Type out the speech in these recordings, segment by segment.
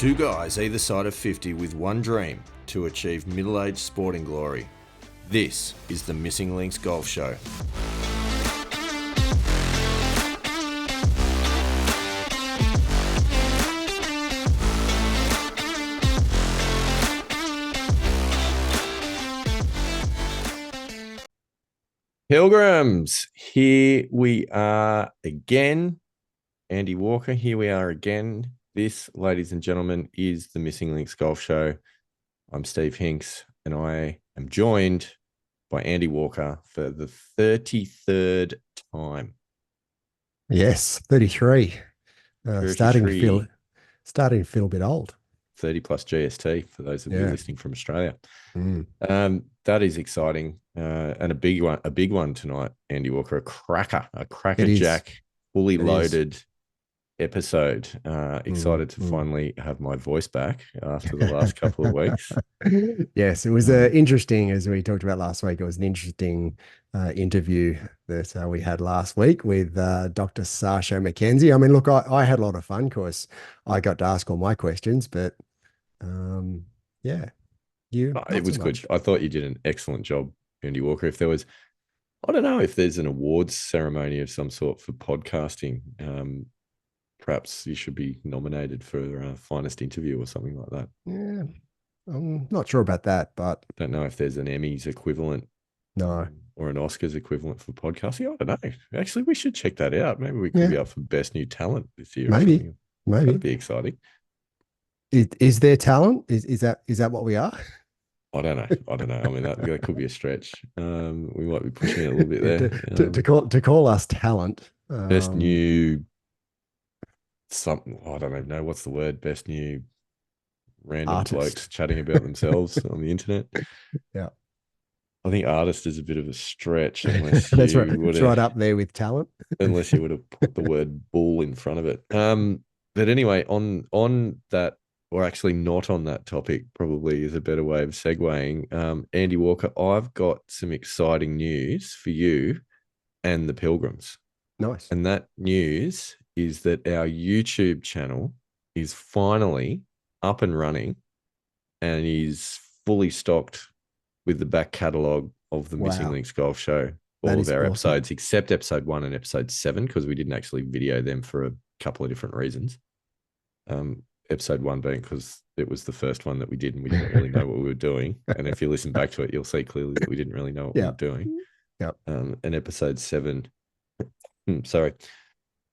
Two guys either side of 50 with one dream to achieve middle-aged sporting glory. This is the Missing Links Golf Show. Pilgrims, here we are again. Andy Walker, here we are again. This, ladies and gentlemen, is the Missing Links Golf Show. I'm Steve Hinks, and I am joined by Andy Walker for the 33rd time. Yes, 33. 33. Starting to feel a bit old. 30 plus GST for those of you listening from Australia. That is exciting, and a big one tonight, Andy Walker. A cracker jack, fully loaded episode. Excited to finally have my voice back after the last couple of weeks. Yes, it was interesting, as we talked about last week. It was an interesting interview that we had last week with Dr. Sasha McKenzie. I mean, look, I had a lot of fun because I got to ask all my questions, but it was good. I thought you did an excellent job, Andy Walker. If there was, I don't know if there's an awards ceremony of some sort for podcasting. Perhaps you should be nominated for finest interview or something like that. Yeah, I'm not sure about that, but don't know if there's an Emmys equivalent. No. Or an Oscars equivalent for podcasting. I don't know. Actually, we should check that out. Maybe we could be up for best new talent this year. Maybe. That'd be exciting. Is there talent? Is that what we are? I don't know. I mean, that could be a stretch. We might be pushing it a little bit there. To call us talent. Best new something. I don't even know what's the word. Best new random artist. Blokes chatting about themselves on the internet. Yeah. I think artist is a bit of a stretch unless that's right. It's right up there with talent. Unless you would have put the word bull in front of it. But anyway, on that, or actually not on that topic, probably is a better way of segueing. Andy Walker, I've got some exciting news for you and the Pilgrims. Nice. And that news is that our YouTube channel is finally up and running and is fully stocked with the back catalogue of the Missing Links Golf Show. All of our episodes, except episode 1 and episode 7, because we didn't actually video them for a couple of different reasons. Episode 1 being because it was the first one that we did and we didn't really know what we were doing. And if you listen back to it, you'll see clearly that we didn't really know what we were doing. Yep. And episode 7, sorry,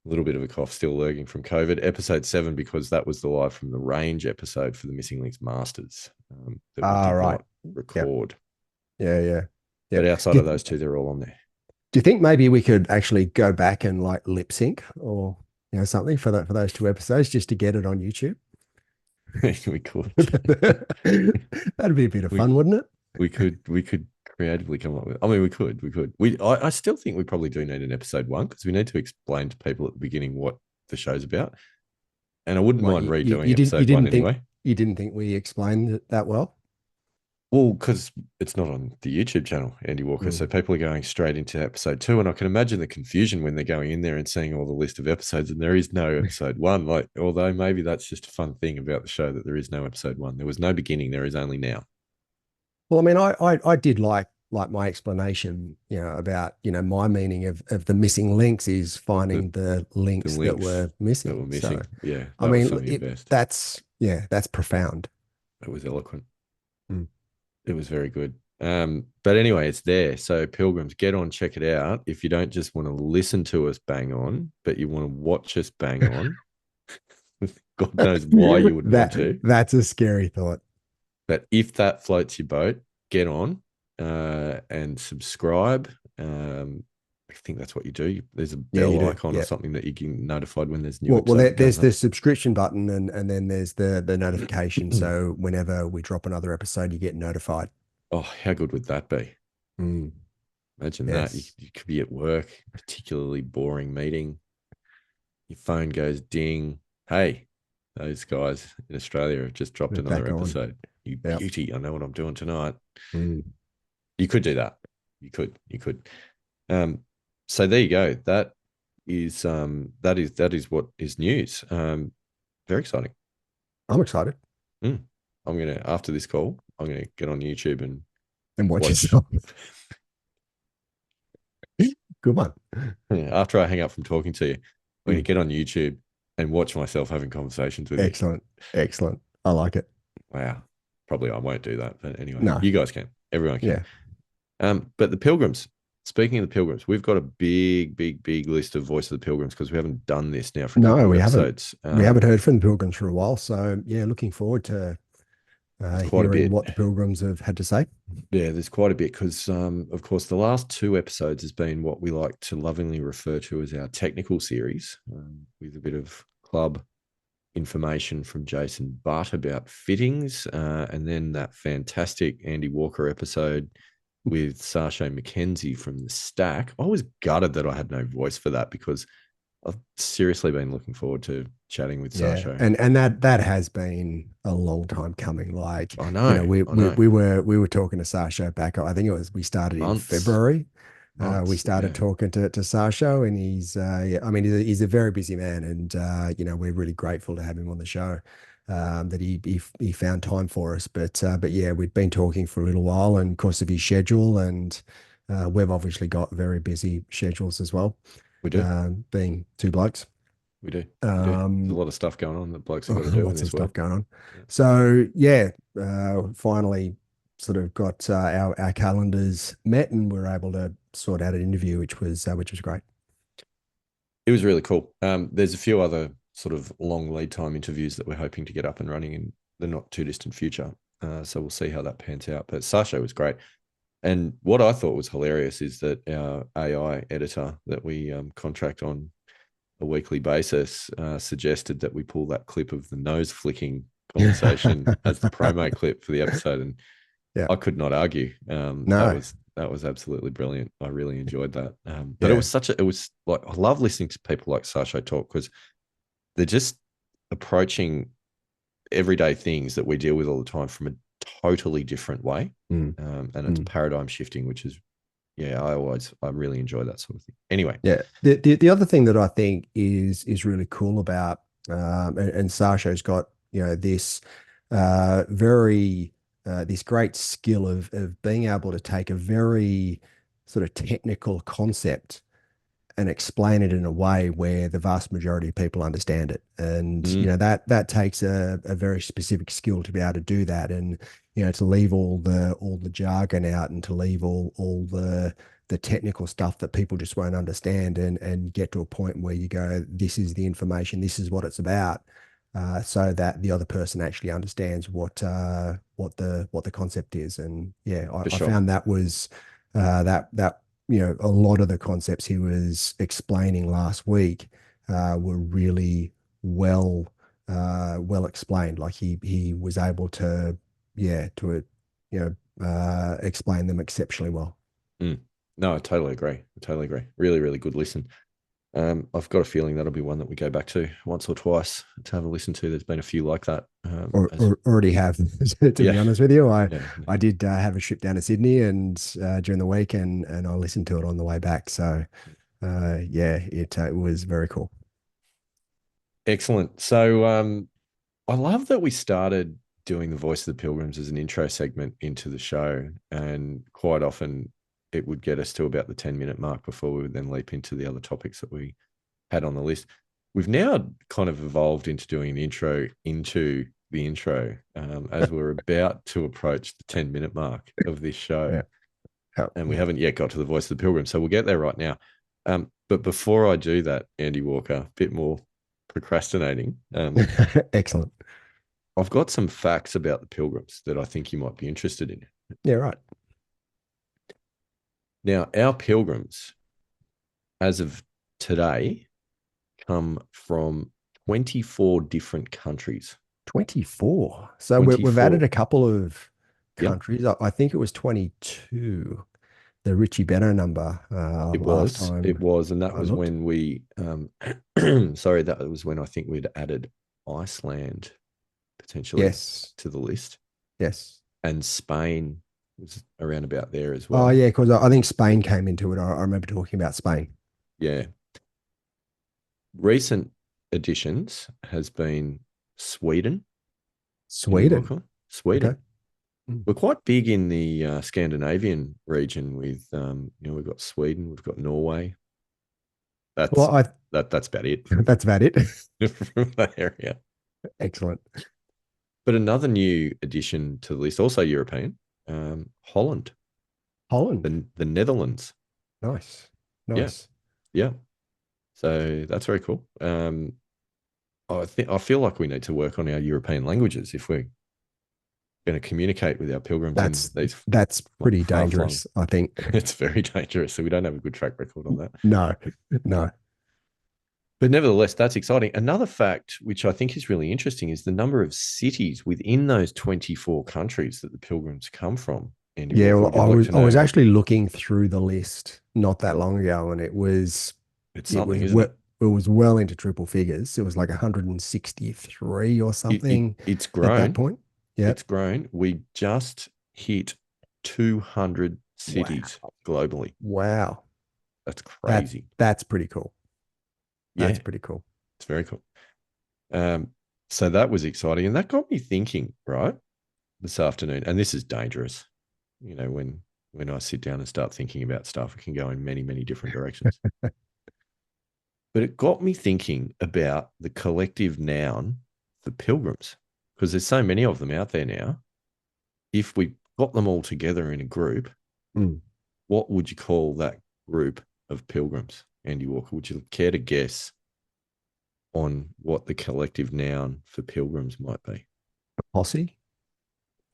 a little bit of a cough, still lurking from COVID. Episode 7, because that was the Live from the Range episode for the Missing Links Masters that we did not record. Yep. Yeah. But outside of those two, they're all on there. Do you think maybe we could actually go back and like lip sync or something for those 2 episodes just to get it on YouTube? We could. That'd be a bit of fun, wouldn't it? We could creatively come up with. I mean, we could. I still think we probably do need an episode 1 because we need to explain to people at the beginning what the show's about. And I wouldn't mind redoing episode 1 anyway. You didn't think we explained it that well? Well, because it's not on the YouTube channel, Andy Walker. So people are going straight into episode 2. And I can imagine the confusion when they're going in there and seeing all the list of episodes and there is no episode 1. Like, although maybe that's just a fun thing about the show that there is no episode 1. There was no beginning. There is only now. Well, I mean, I did like my explanation, about, my meaning of the missing links is finding the links that were missing. That were missing. So, yeah. I mean, that's profound. It was eloquent. It was very good. But anyway, it's there. So Pilgrims, get on, check it out. If you don't just want to listen to us bang on, but you want to watch us bang on, God knows why you would want to. That's a scary thought. But if that floats your boat, get on and subscribe. I think that's what you do. There's a bell icon or something that you get notified when there's new. Well, there's the subscription button and then there's the notification. So whenever we drop another episode, you get notified. Oh, how good would that be? Imagine that. You could be at work, particularly boring meeting. Your phone goes ding. Hey, those guys in Australia have just dropped another episode. You beauty. I know what I'm doing tonight. You could do that. You could. So there you go. That is what is news. Very exciting. I'm excited Mm. I'm gonna after this call, I'm gonna get on YouTube and and watch watch. yourself. Good one. After I hang up from talking to you, I'm gonna Mm. get on YouTube and watch myself having conversations with you. Excellent. Excellent. I like it. Wow. Probably I won't do that, but anyway, No. you guys can. Everyone can. Yeah. But the Pilgrims. Speaking of the Pilgrims, we've got a big, big, big list of Voice of the Pilgrims because we haven't done this now for a couple No, of we haven't. episodes. We haven't heard from the Pilgrims for a while. So yeah, looking forward to It's quite a hearing bit. what the Pilgrims have had to say. Yeah, there's quite a bit because, of course, the last two episodes has been what we like to lovingly refer to as our technical series, with a bit of club information from Jason Butt about fittings, and then that fantastic Andy Walker episode with Sasha McKenzie from the Stack. I was gutted that I had no voice for that because I've seriously been looking forward to chatting with Yeah, Sasha. and that has been a long time coming. Like, I you know, know, we I we know, we were we were talking to Sasha back. I think it was we started in months, February. We months. started Yeah, talking to Sasha, and he's yeah, I mean, he's a very busy man, and you know, we're really grateful to have him on the show. That he found time for us, but yeah, we'd been talking for a little while, and of course of his schedule, and we've obviously got very busy schedules as well, we do, being two blokes. we do, we do. There's a Um, lot of stuff going on that blokes have got to do in Lots of this stuff world. going on. Yeah. So yeah, finally sort of got our calendars met and we are able to sort out an interview, which was great. It was really cool. There's a few other sort of long lead time interviews that we're hoping to get up and running in the not too distant future. So we'll see how that pans out. But Sasha was great. And what I thought was hilarious is that our AI editor that we contract on a weekly basis suggested that we pull that clip of the nose flicking conversation as the promo clip for the episode. And Yeah. I could not argue. No. That was absolutely brilliant. I really enjoyed that. But Yeah. it was like I love listening to people like Sasha talk because they're just approaching everyday things that we deal with all the time from a totally different way. Mm, And it's mm. paradigm shifting, which is yeah, I really enjoy that sort of thing. Anyway, Yeah. The other thing that I think is really cool about and Sasha's got, you know, this very this great skill of being able to take a very sort of technical concept and explain it in a way where the vast majority of people understand it. And you mm, know that takes a very specific skill to be able to do that, and you know to leave all the jargon out and to leave all the technical stuff that people just won't understand, and get to a point where you go, this is the information, this is what it's about. So that the other person actually understands what the concept is, and yeah, for I sure. found that was that you know, a lot of the concepts he was explaining last week were really well well explained. Like he was able to, yeah, to you know explain them exceptionally well. Mm. No, I totally agree. I totally agree. Really, really good listen. I've got a feeling that'll be one that we go back to once or twice to have a listen to. There's been a few like that. As Or already have, to yeah, be honest with you. yeah, I did have a trip down to Sydney and during the week, and I listened to it on the way back. So yeah, it was very cool. excellent. So I love that we started doing the Voice of the Pilgrims as an intro segment into the show, and quite often it would get us to about the 10-minute mark before we would then leap into the other topics that we had on the list. We've now kind of evolved into doing an intro into the intro as we're about to approach the 10-minute mark of this show. Yeah. Yeah. And we haven't yet got to the Voice of the Pilgrim. So we'll get there right now. But before I do that, Andy Walker, a bit more procrastinating. Excellent. I've got some facts about the Pilgrims that I think you might be interested in. Yeah, right. Now, our Pilgrims, as of today, come from 24 different countries. 24. So we've added 24. a couple of Yep, countries. I think it was 22, the Richie Benaud number it last was. It time was. And that I was looked. when we, sorry, that was when I think we'd added Iceland potentially Yes. to the list. Yes. And Spain was around about there as Oh, well. yeah, because I think Spain came into it. I remember talking about Spain. Yeah. Recent additions has been Sweden, Andy Sweden. Walker. Okay. Sweden. Mm. We're quite big in the Scandinavian region with, we've got Sweden, we've got Norway. That's Well, I that's about it from, that's about it. from that area. Excellent. But another new addition to the list, also European, Holland, Holland. the Netherlands. Nice. Yeah, Nice. yeah. So that's very cool. I feel like we need to work on our European languages if we're going to communicate with our pilgrims in That's these that's pretty far flung. dangerous, I think. It's very dangerous. So we don't have a good track record on that. No, no. But nevertheless, that's exciting. Another fact, which I think is really interesting, is the number of cities within those 24 countries that the pilgrims come from. Andy Yeah, Walker, well, would you like to I was know? actually looking through the list not that long ago, and It's it something, was isn't it? it was well into triple figures. It was like 163 or something It's at that grown. point. Yeah. It's grown. We just hit 200 cities Wow. globally. Wow. That's That crazy. that's pretty cool. That's Yeah, pretty cool. it's very cool. Um, so that was exciting. And that got me thinking, right, this afternoon. And this is dangerous. When I sit down and start thinking about stuff, it can go in many, many different directions. But it got me thinking about the collective noun for pilgrims, because there's so many of them out there now. If we got them all together in a group, Mm. what would you call that group of pilgrims, Andy Walker? Would you care to guess on what the collective noun for pilgrims might be? Posse?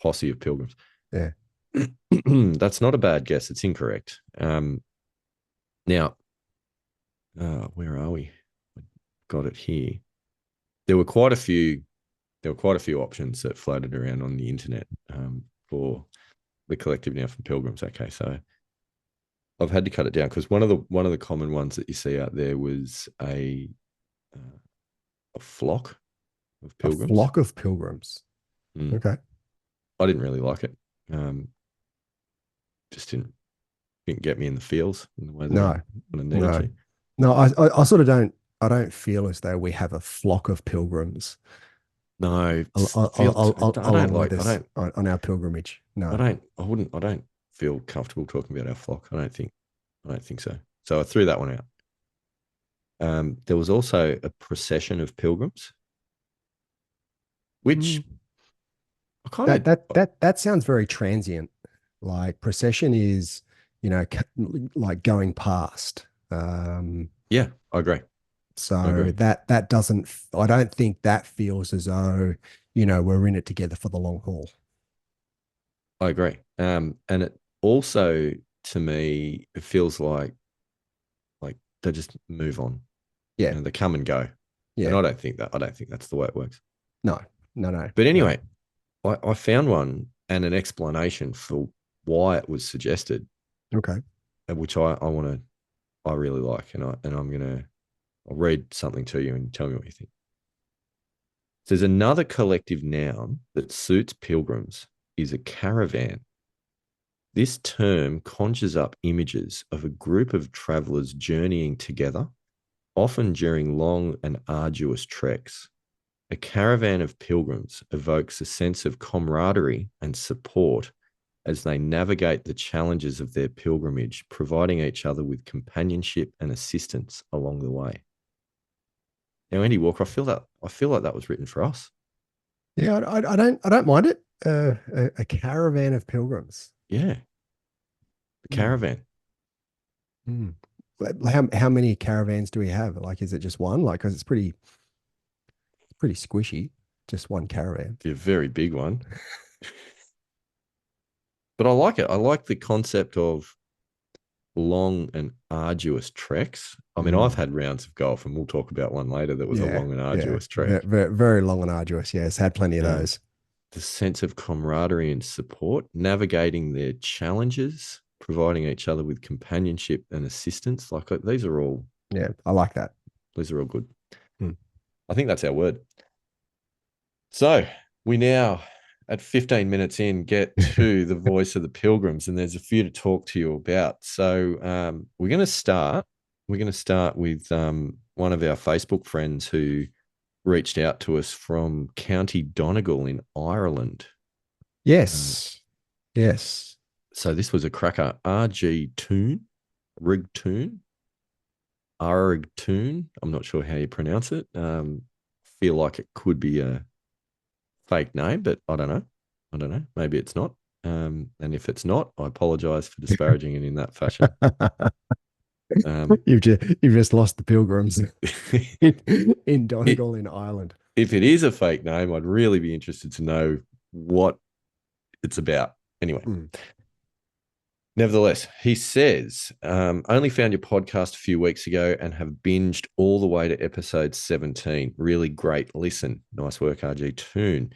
Posse of pilgrims. Yeah. That's not a bad guess. It's incorrect. Now, where are we? I got it here. There were quite a few. There were quite a few options that floated around on the internet for the collective noun for pilgrims. Okay, so I've had to cut it down because one of the common ones that you see out there was uh, a flock of A pilgrims. flock of pilgrims. Mm. Okay. I didn't really like it. Just didn't get me in the feels in the way that I No, kind of needed no, to. no. I sort of I don't feel as though we have a flock of pilgrims No, it's feels. I don't along with like. I us don't. on our pilgrimage. I No. don't. I wouldn't. I don't feel comfortable talking about our flock. I don't think. I don't think so. So I threw that one out. There was also a procession of pilgrims, which Mm. I kind of. That sounds very transient. Like procession is, like going past. Yeah, I agree. I So agree. that doesn't. I don't think that feels as though we're in it together for the long haul. I agree. And it also, to me, it feels like they just move on. Yeah, They come and go. And yeah. I don't think that. I don't think that's the way it works. No, no, no, But no. anyway, I found one and an explanation for why it was suggested, Okay. which I really like, I'll read something to you and tell me what you think. There's another collective noun that suits pilgrims is a caravan. This term conjures up images of a group of travelers journeying together, often during long and arduous treks. A caravan of pilgrims evokes a sense of camaraderie and support as they navigate the challenges of their pilgrimage, providing each other with companionship and assistance along the way. Now, Andy Walker, I feel like that was written for us. Yeah, I don't mind it. A caravan of pilgrims. Yeah, the Hmm. caravan. Hmm. But how many caravans do we have? Like, is it just one? Like, because it's pretty squishy. Just one caravan. A very big one. But I like it. I like the concept of long and arduous treks. I mean, I've Mm. had rounds of golf, and we'll talk about one later that was a Yeah, long and yeah. arduous Very, trek. very, very long and arduous. Yes, had plenty of Um, those. the sense of camaraderie and support, navigating their challenges, providing each other with companionship and assistance. Like Yeah, I like that. these are all good. Mm. I think that's our word. So we now, at 15 minutes in, get to the voice of the pilgrims, and there's a few to talk to you about. So we're going to start. We're going to start with one of our Facebook friends who reached out to us from County Donegal in Ireland. Yes. Yes. So this was a cracker. RG Toon, Rig Toon, Arg Toon. I'm not sure how you pronounce it. Feel like it could be a fake name, but I don't know. I don't know. Maybe it's not. And if it's not, I apologize for disparaging it in that fashion. You've just lost the Pilgrims in it, Donegal in Ireland. if it is a fake name, I'd really be interested to know what it's about. Anyway, Mm. nevertheless, he says, only found your podcast a few weeks ago and have binged all the way to episode 17. Really great listen. Nice work, RG Toon.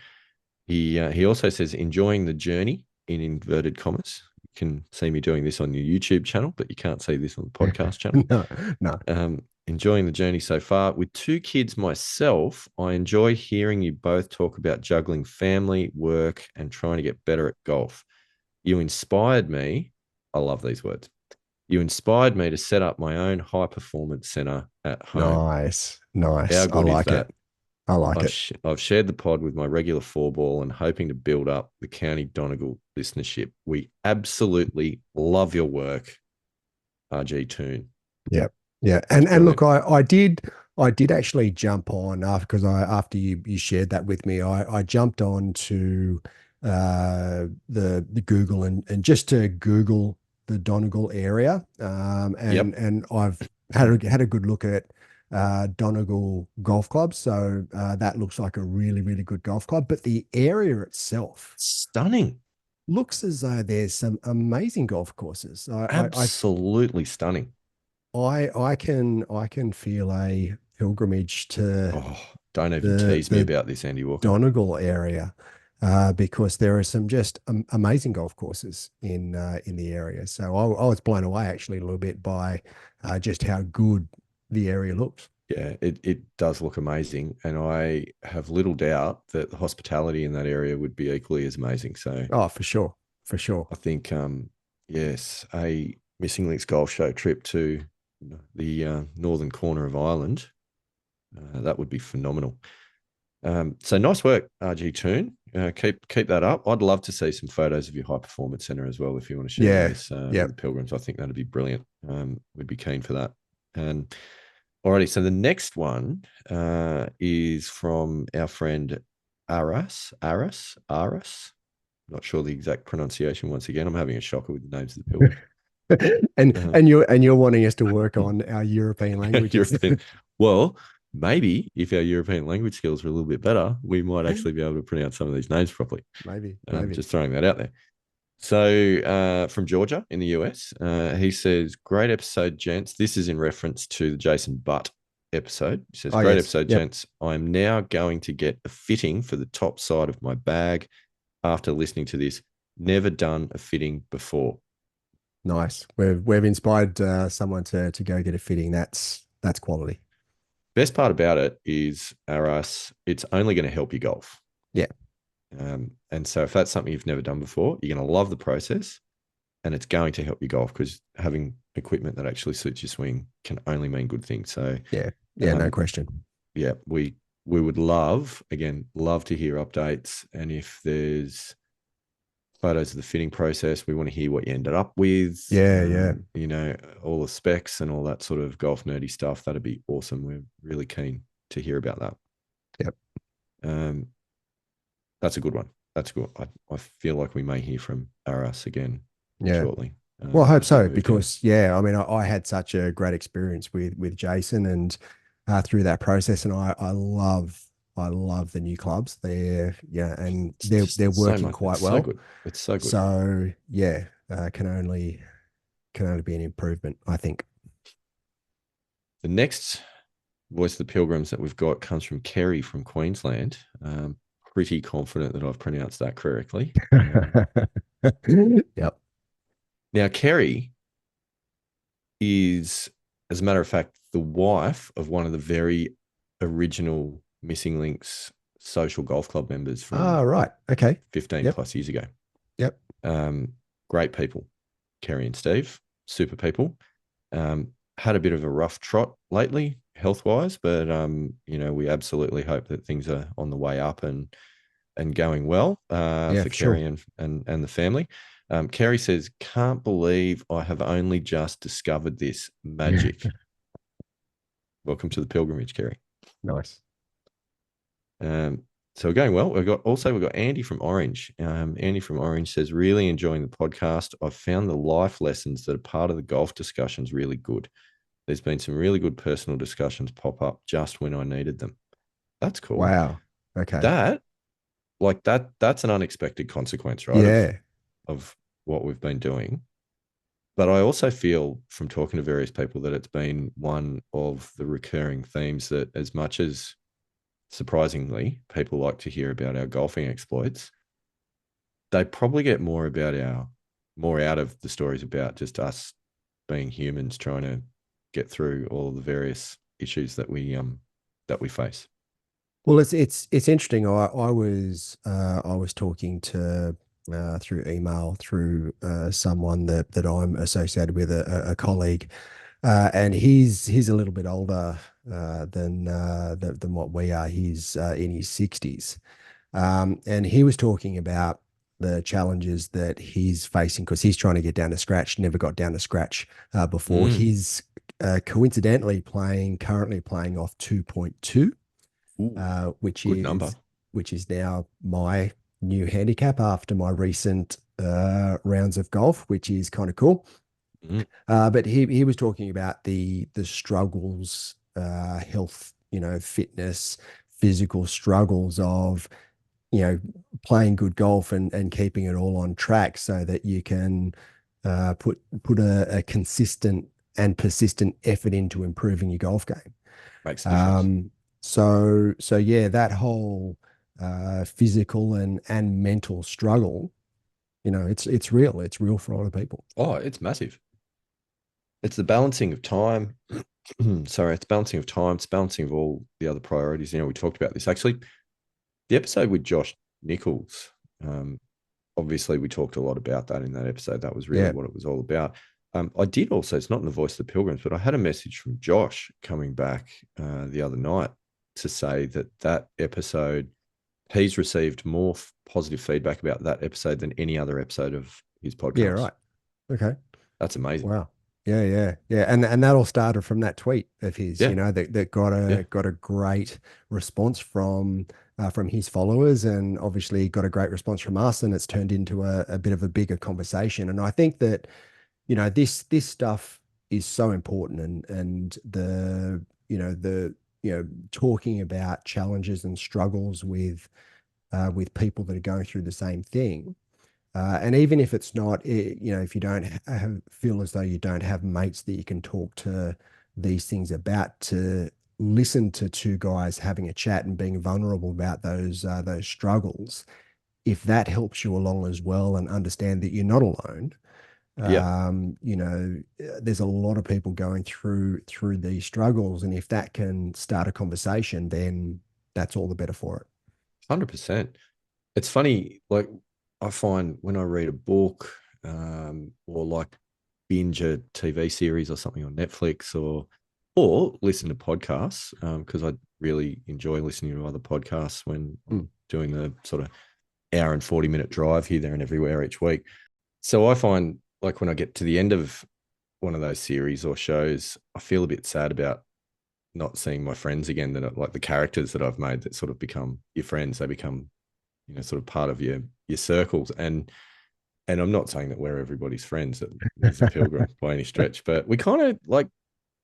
He also says, enjoying the journey in inverted commas. You can see me doing this on your YouTube channel, but you can't see this on the podcast channel. No, no. Enjoying the journey so far. With 2 kids myself, I enjoy hearing you both talk about juggling family, work, and trying to get better at golf. You inspired me. I love these words. You inspired me to set up my own high performance center at home. Nice. How Nice. I good is like that? it. I like I've, it. I've shared the pod with my regular 4 ball and hoping to build up the County Donegal listenership. We absolutely love your work, RG Toon. Yeah. Yeah. That's And brilliant. look, I did actually jump on after because I after you shared that with me, I jumped on to the Google and just to Google the Donegal area. Yep. And I've had a good look at Donegal Golf Club. So that looks like a really, really good golf club. But the area itself Stunning. looks as though there's some amazing golf courses. Absolutely stunning. I can feel a pilgrimage to Oh, don't even the tease me the about this, Andy Walker. Donegal area because there are some just amazing golf courses in the area. So I was blown away actually a little bit by just how good the area looks. Yeah, it does look amazing. And I have little doubt that the hospitality in that area would be equally as amazing. So Oh, for sure, for sure. I think, yes, a Missing Links golf show trip to the northern corner of Ireland, that would be phenomenal. So nice work, RG Toon. Keep that up. I'd love to see some photos of your high performance center as well. If you want to share Yeah, those yeah, with the Pilgrims, I think that'd be brilliant. We'd be keen for that. And alrighty, so the next one is from our friend Aras. Not sure the exact pronunciation. Once again, I'm having a shocker with the names of the Pilgrims. and Uh, and you're wanting us to work on our European languages. European. Well, maybe if our European language skills were a little bit better, we might actually be able to pronounce some of these names properly. Maybe. Just throwing that out there. So from Georgia in the US, he says, great episode, gents. This is in reference to the Jason Butt episode. He says, Oh great yes, episode, yep. gents. I'm now going to get a fitting for the top side of my bag after listening to this. Never done a fitting before. Nice. We've inspired someone to go get a fitting. That's quality. Best part about it is, Aras, it's only going to help you golf. Yeah. And so if that's something you've never done before, you're going to love the process and it's going to help you golf because having equipment that actually suits your swing can only mean good things. So Yeah. Yeah, no question. yeah, we would love to hear updates. And if there's photos of the fitting process, we want to hear what you ended up with. Yeah. All the specs and all that sort of golf nerdy stuff. That'd be awesome. We're really keen to hear about that. Yep. That's a good one. That's good. I feel like we may hear from Aras again Yeah. shortly. Well, I hope As we so move down. because yeah, I mean, I had such a great experience with Jason and through that process, and I love the new clubs. And It's just they're so working much. It's quite so well. good. It's so good. So yeah, can only be an improvement, I think. The next voice of the Pilgrims that we've got comes from Kerry from Queensland. Pretty confident that I've pronounced that correctly. Yep. Now, Kerry is, as a matter of fact, the wife of one of the very original Missing Links social golf club members from Ah, right. Okay. 15 Yep. plus years ago. Yep. Great people, Kerry and Steve, super people. had a bit of a rough trot lately, health wise, but we absolutely hope that things are on the way up and going well Yeah, for for sure. Kerry and the family. Kerry says, "Can't believe I have only just discovered this magic." Welcome to the pilgrimage, Kerry. Nice. Um, so we're going well. We've got Andy from Orange. Andy from Orange says, "Really enjoying the podcast. I've found the life lessons that are part of the golf discussions really good. There's been some really good personal discussions pop up just when I needed them." That's cool. Wow. Okay. That that's an unexpected consequence, right? Of Yeah. of what we've been doing. But I also feel from talking to various people that it's been one of the recurring themes that, as much as surprisingly people like to hear about our golfing exploits, they probably get more out of the stories about just us being humans trying to get through all the various issues that we face. Well, it's interesting. I was talking to through email through someone that I'm associated with, a colleague, and he's a little bit older than what we are. He's in his 60s, and he was talking about the challenges that he's facing because he's trying to get down to scratch. Never got down to scratch before. Mm. He's coincidentally currently playing off 2.2, Ooh, uh, which good number. is which is now my new handicap after my recent rounds of golf, which is kind of cool. Mm. But he was talking about the struggles, health, fitness, physical struggles of playing good golf and keeping it all on track so that you can put a consistent and persistent effort into improving your golf game. Makes a difference. Um, so yeah, that whole physical and mental struggle, it's real. It's real for a lot of people. Oh, it's massive. It's the balancing of time. Sorry, it's balancing of time. It's balancing of all the other priorities. We talked about this actually. The episode with Josh Nichols. Um, Obviously, we talked a lot about that in that episode. That was really Yeah, what it was all about. I did also. It's not in the Voice of the Pilgrims, but I had a message from Josh coming back the other night to say that episode, he's received more positive feedback about that episode than any other episode of his yeah, podcast. right. Okay. That's amazing. Wow. Yeah, yeah, yeah. And that all started from that tweet of his, Yeah, that got yeah, a great response from his followers, and obviously got a great response from us, and it's turned into a bit of a bigger conversation. And I think that, this stuff is so important, and talking about challenges and struggles with people that are going through the same thing. And even if it's not, if you don't feel as though you don't have mates that you can talk to these things about, to listen to two guys having a chat and being vulnerable about those struggles, if that helps you along as well and understand that you're not alone, yeah. there's a lot of people going through these struggles, and if that can start a conversation, then that's all the better for it. 100%. It's funny, like I find when I read a book or like binge a TV series or something on Netflix or listen to podcasts because I really enjoy listening to other podcasts when Mm. I'm doing the sort of hour and 40-minute drive here, there, and everywhere each week. So I find like when I get to the end of one of those series or shows, I feel a bit sad about not seeing my friends again, that are like the characters that I've made that sort of become your friends. They become, sort of part of your circles. And I'm not saying that we're everybody's friends as a pilgrim by any stretch, but we kind of like,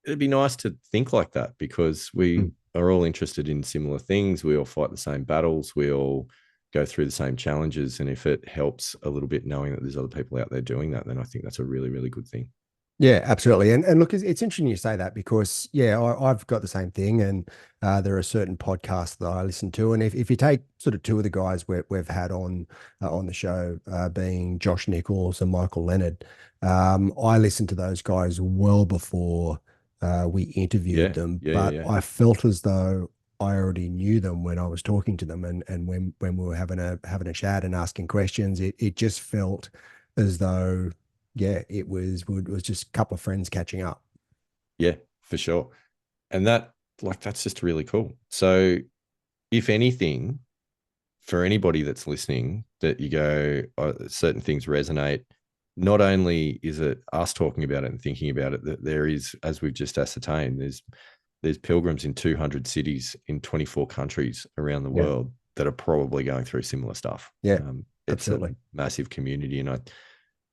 it'd be nice to think like that because we Mm. are all interested in similar things. We all fight the same battles. We all go through the same challenges. And if it helps a little bit knowing that there's other people out there doing that, then I think that's a really, really good thing. Yeah, absolutely. And look, it's interesting you say that because, yeah, I've got the same thing. And there are certain podcasts that I listen to. And if you take sort of two of the guys we've had on the show, being Josh Nichols and Michael Leonard, I listened to those guys well before we interviewed Yeah, them. yeah, yeah, But yeah. I felt as though I already knew them when I was talking to them, and when we were having a chat and asking questions, it just felt as though, yeah, it was just a couple of friends catching up. Yeah, for sure. And that's just really cool. So, if anything, for anybody that's listening, that you go, certain things resonate. Not only is it us talking about it and thinking about it, that there is, as we've just ascertained, there's pilgrims in 200 cities in 24 countries around the Yeah. world that are probably going through similar stuff. Yeah. It's a Absolutely. massive community, and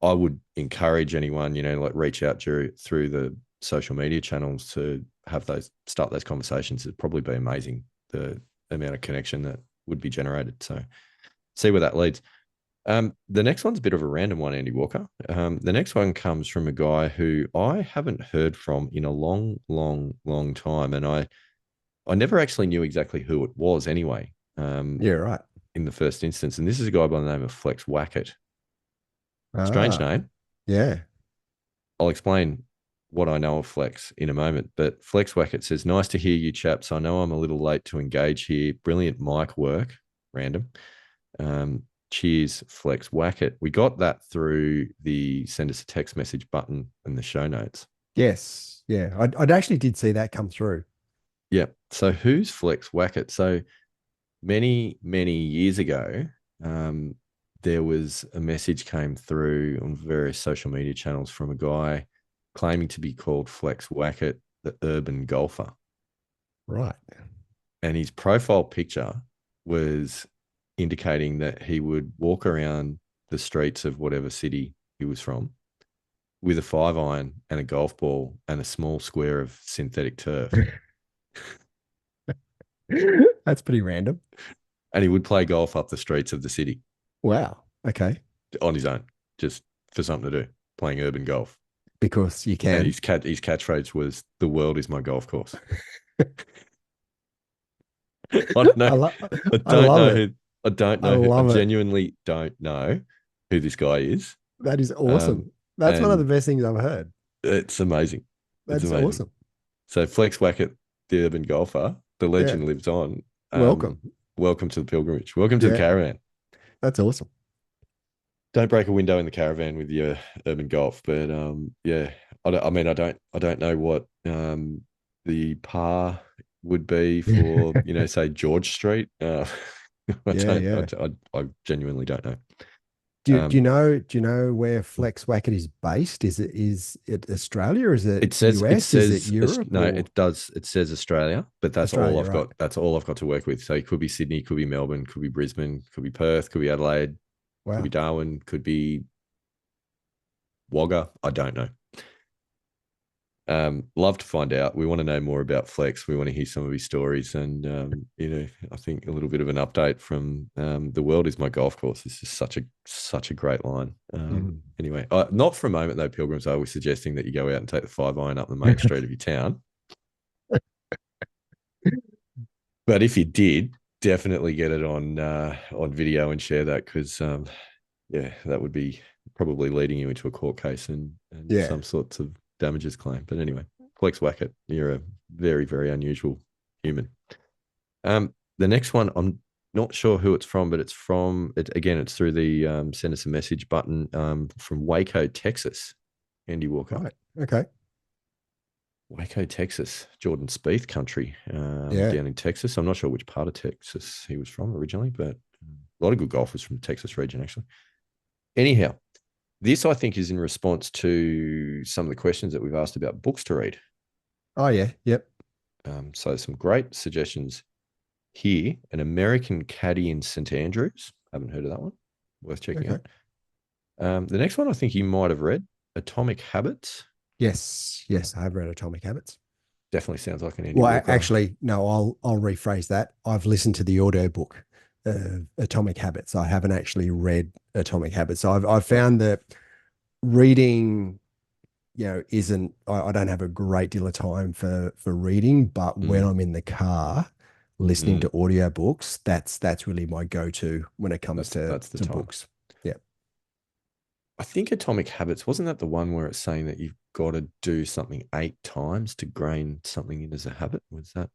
I would encourage anyone, like reach out through the social media channels to start those conversations. It'd probably be amazing, the amount of connection that would be generated. So see where that leads. The next one's a bit of a random one, Andy Walker. The next one comes from a guy who I haven't heard from in a long, long, long time, and I never actually knew exactly who it was anyway. Yeah, right. In the first instance, and this is a guy by the name of Flex Wackett. Strange Ah, name. yeah. I'll explain what I know of Flex in a moment. But Flex Wackett says, "Nice to hear you, chaps. I know I'm a little late to engage here. Brilliant mic work. Random. Cheers, Flex Wackett." We got that through the send us a text message button in the show notes. Yes. Yeah. I'd actually did see that come through. Yeah. So who's Flex Wackett? So many, many years ago, um, there was a message came through on various social media channels from a guy claiming to be called Flex Wackett, the urban golfer. Right. And his profile picture was indicating that he would walk around the streets of whatever city he was from with a 5 iron and a golf ball and a small square of synthetic turf. That's pretty random. And he would play golf up the streets of the city Wow. Okay. on his own, just for something to do, playing urban golf. Because you And can. his catchphrase was, "The world is my golf course." I don't know. I love I I don't love know it. who. I don't I know who. I love it. genuinely don't know who this guy is. That is Um, awesome. That's one of the and best things I've heard. it's amazing. It's That's amazing. awesome. So Flex Wackett, the urban golfer, the Yeah. legend lives on. Welcome. Welcome to the pilgrimage. Welcome to the Yeah. caravan. That's awesome. Don't break a window in the caravan with your urban golf. But yeah, I don't know what the par would be for, say George Street. I Yeah, don't. yeah. I genuinely don't know. Do you Um, know where Flex Wackett is based? Is it Australia or is it it US? Is it says Europe no, or it does. It says Australia, but that's all Australia? I've Right. got. That's all I've got to work with. So it could be Sydney, could be Melbourne, could be Brisbane, could be Perth, could be Adelaide, could be Wow. Darwin, could be Wagga. I don't know. Love to find out. We want to know more about Flex. We want to hear some of his stories, and I think a little bit of an update from "The world is my golf course." This is such a great line. Mm. Anyway, not for a moment though, Pilgrims. I was suggesting that you go out and take the 5 iron up the main street of your town, but if you did, definitely get it on video and share that, because yeah, that would be probably leading you into a court case and Yeah. some sorts of damages claim. But anyway, Flex Wackett, you're a very, very unusual human. The next one, I'm not sure who it's from, but it's through the send us a message button, from Waco, Texas. Andy Walker. Right. Okay. Waco, Texas, Jordan Spieth country, Yeah. down in Texas. I'm not sure which part of Texas he was from originally, but a lot of good golfers from the Texas region, actually. Anyhow, this, I think, is in response to some of the questions that we've asked about books to read. Oh yeah. Yep. So some great suggestions here. An American Caddy in St Andrews. Haven't heard of that one. Worth checking Okay. out. The next one I think you might have read, Atomic Habits. Yes. Yes. I have read Atomic Habits. Definitely sounds like an Andy Well, Walker. actually, no, I'll rephrase that. I've listened to the audiobook of Atomic Habits. I haven't actually read Atomic Habits. So I've Right. found that reading, isn't I don't have a great deal of time for reading, but when Mm, I'm in the car listening mm, to audiobooks, that's really my go-to when it comes that's the to time. books. Yeah. I think Atomic Habits, wasn't that the one where it's saying that you've got to do something 8 times to grain something in as a habit? Was that,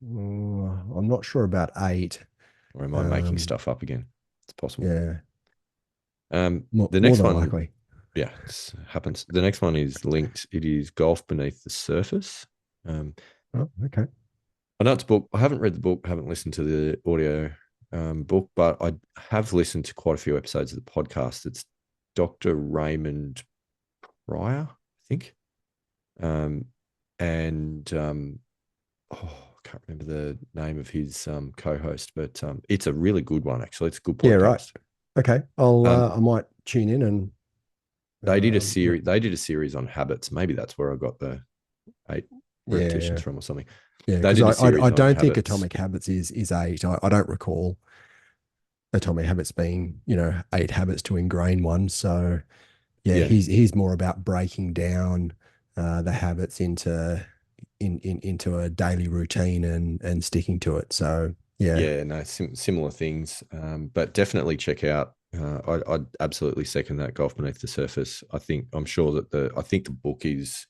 I'm not sure about eight. or am I making Um, stuff up again? It's possible. yeah, Um, more, the more next than one, likely. Yeah, it happens. The next one is linked. It is Golf Beneath the Surface. Um, Oh, okay. I know it's a book. I haven't read the book, haven't listened to the audio book, but I have listened to quite a few episodes of the podcast. It's Dr. Raymond Pryor, I think. Um, and I can't remember the name of his co-host, but it's a really good one, actually. It's a good Yeah, right. podcast. Okay. Um, I might tune in and they did a look. series. They did a series on habits. Maybe that's where I got the 8 Yeah, repetitions yeah. from or something. Yeah, They because did a I series on don't think habits. Atomic Habits is eight. I don't recall Atomic Habits being, 8 habits to ingrain one. So yeah, Yeah, he's more about breaking down the habits into a daily routine and sticking to it. So yeah. yeah, no, similar things, but definitely check out. I'd absolutely second that. Golf Beneath the Surface. I'm sure that I think the book is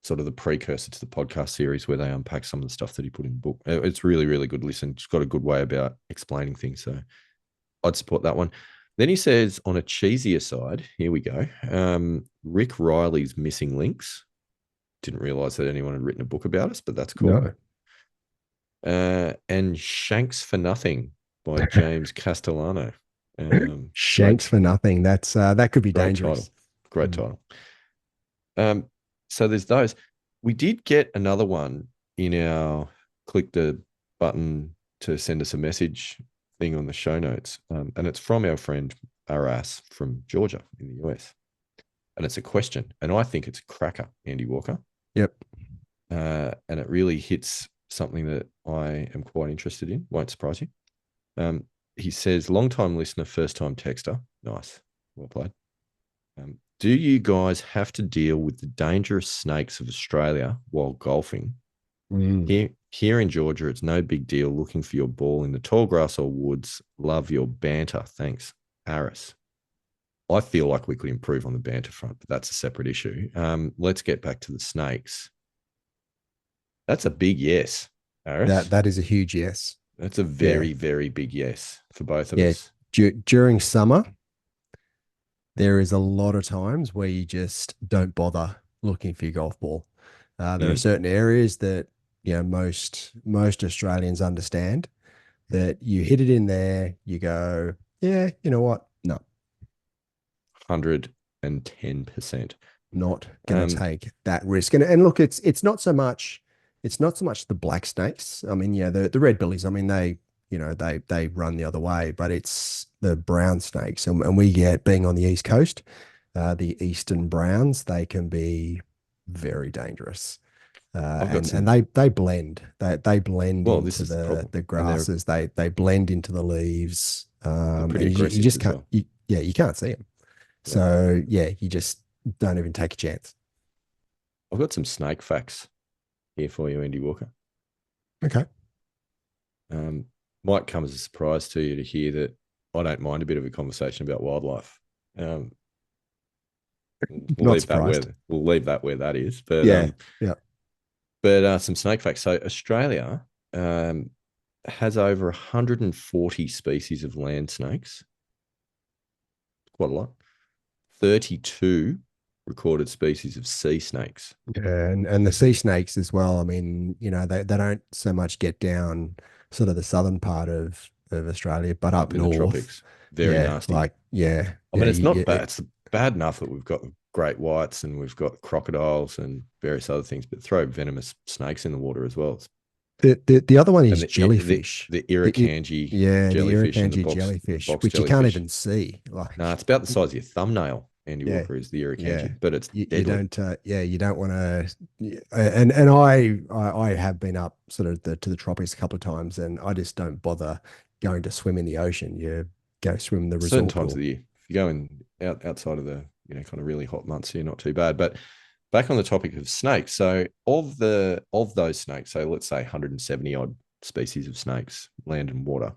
sort of the precursor to the podcast series where they unpack some of the stuff that he put in the book. It's really, really good listen. It's got a good way about explaining things. So I'd support that one. Then he says, on a cheesier side, here we go. Rick Riley's Missing Links. Didn't realize that anyone had written a book about us, but that's cool. No. And Shanks for Nothing by James Castellano. Shanks Great, for nothing. That could be great title. dangerous. Great Mm. title. So there's those. We did get another one in our click the button to send us a message thing on the show notes. And it's from our friend Aras from Georgia in the US. And it's a question. And I think it's a cracker, Andy Walker. Yep. And it really hits something that I am quite interested in. Won't surprise you. He says, long time listener, first time texter. Nice. Well played. Do you guys have to deal with the dangerous snakes of Australia while golfing? Mm. Here in Georgia, it's no big deal looking for your ball in the tall grass or woods. Love your banter. Thanks, Aris. I feel like we could improve on the banter front, but that's a separate issue. Let's get back to the snakes. That's a big yes, Aris. That is a huge yes. That's a Yeah. very, very big yes for both of Yeah. us. During summer, there is a lot of times where you just don't bother looking for your golf ball. There are Mm, certain areas that most Australians understand that you hit it in there, you go, yeah, you know what? No, 110%. not gonna Um, take that risk. And look, it's not so much the black snakes. I mean, yeah, the red billies. I mean, they run the other way, but it's the brown snakes, and we get being on the east coast, the eastern browns. They can be very dangerous. I've got And some. they blend. They blend Well, this into is the problem, the and grasses. They blend into the leaves. they're pretty And you aggressive just as can't. well. Yeah, you can't see them. Yeah, So yeah, you just don't even take a chance. I've got some snake facts here for you, Andy Walker. Okay. Um, might come as a surprise to you to hear that I don't mind a bit of a conversation about wildlife. Um, we'll Not leave that surprised. where that is. But Yeah. Yeah. some snake facts. So Australia has over 140 species of land snakes, quite a lot. 32 recorded species of sea snakes Yeah, and the sea snakes as well. I mean, they don't so much get down sort of the southern part of Australia, but up up in the north, tropics. Very yeah, nasty. like yeah, I yeah. mean, it's not bad. It's bad enough that we've got great whites and we've got crocodiles and various other things, but throw venomous snakes in the water as well. The other one And is the jellyfish. the The irukandji yeah, the jellyfish and irukandji jellyfish, box which you can't jellyfish. even see. No, Like, it's about the size of your thumbnail. Andy yeah, Walker is the yeah. irukandji, but it's You deadly. don't, yeah, you don't want to. And I have been up sort of to the tropics a couple of times, and I just don't bother going to swim in the ocean. You go swim in the Certain resort times of pool. the year, if you go in outside of the kind of really hot months, you're not too bad. But back on the topic of snakes, so of those snakes, so let's say 170 odd species of snakes, land and water,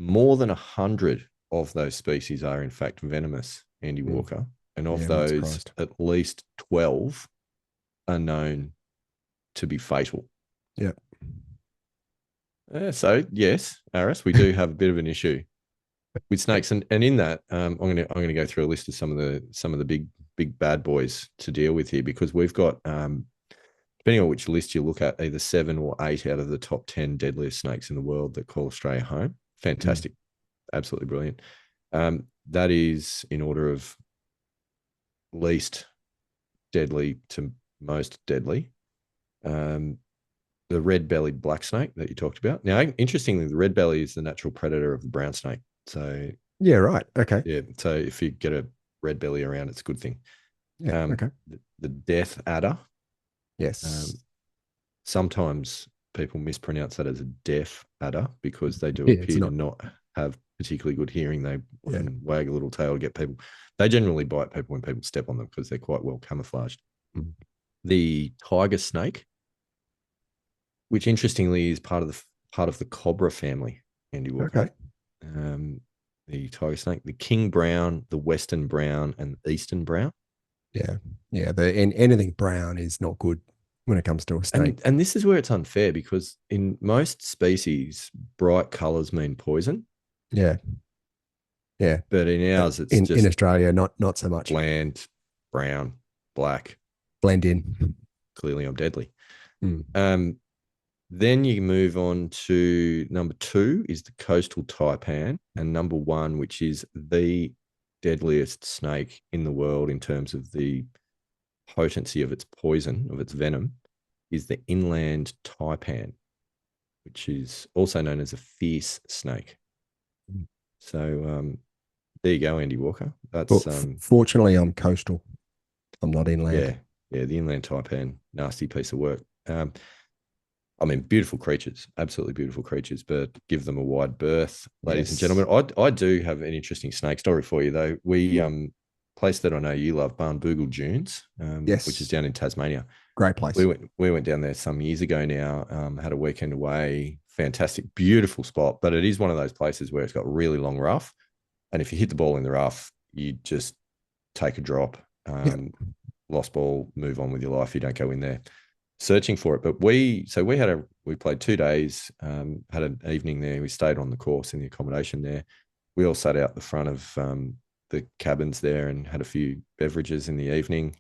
more than 100 of those species are in fact venomous, Andy Mm, Walker, and of yeah, I'm not those, surprised. at least 12 are known to be fatal. Yeah. So yes, Aris, we do have a bit of an issue. with snakes, and in that, I'm gonna go through a list of some of the big bad boys to deal with here because we've got depending on which list you look at, either 7 or 8 out of the top 10 deadliest snakes in the world that call Australia home. Mm. Fantastic, absolutely brilliant. That is in order of least deadly to most deadly. Um, the red-bellied black snake that you talked about. Now, interestingly, the red belly is the natural predator of the brown snake. So, Yeah, right. Okay. yeah. So if you get a red belly around, it's a good thing. Yeah. Okay. The death adder. Yes. Um, sometimes people mispronounce that as a deaf adder because they do Yeah, it's appear to not. not have particularly good hearing. They Yeah. often wag a little tail to get people. They generally bite people when people step on them because they're quite well camouflaged. Mm. The tiger snake, which interestingly is part of the cobra family, Andy Walker. Okay. Um, the tiger snake, the king brown, the western brown, and the eastern brown. Yeah. Yeah. And anything brown is not good when it comes to a snake. And this is where it's unfair because in most species, bright colors mean poison, Yeah. Yeah. but in ours, it's In just Australia, not so much. bland, brown, black. Blend in. Clearly, I'm deadly. Mm. Um, Then you move on to number 2 is the coastal taipan, and number 1, which is the deadliest snake in the world in terms of the potency of its poison, of its venom, is the inland taipan, which is also known as a fierce snake. So there you go, Andy Walker. Well, That's fortunately, I'm coastal. I'm not yeah, inland. yeah, the inland taipan, nasty piece of work. I mean, beautiful creatures, absolutely beautiful creatures, but give them a wide berth, ladies and Yes. gentlemen. I do have an interesting snake story for you, though. We place that I know you love, Barnbougle Dunes, which is Yes. down in Tasmania. Great We place. went down there some years ago now. Had a weekend away, fantastic, beautiful spot, but it is one of those places where it's got really long rough, and if you hit the ball in the rough, you just take a drop. Yeah. Lost ball, move on with your life. You don't go in there searching for it. But we played 2 days, had an evening there. We stayed on the course in the accommodation there. We all sat out the front of the cabins there and had a few beverages in the evening.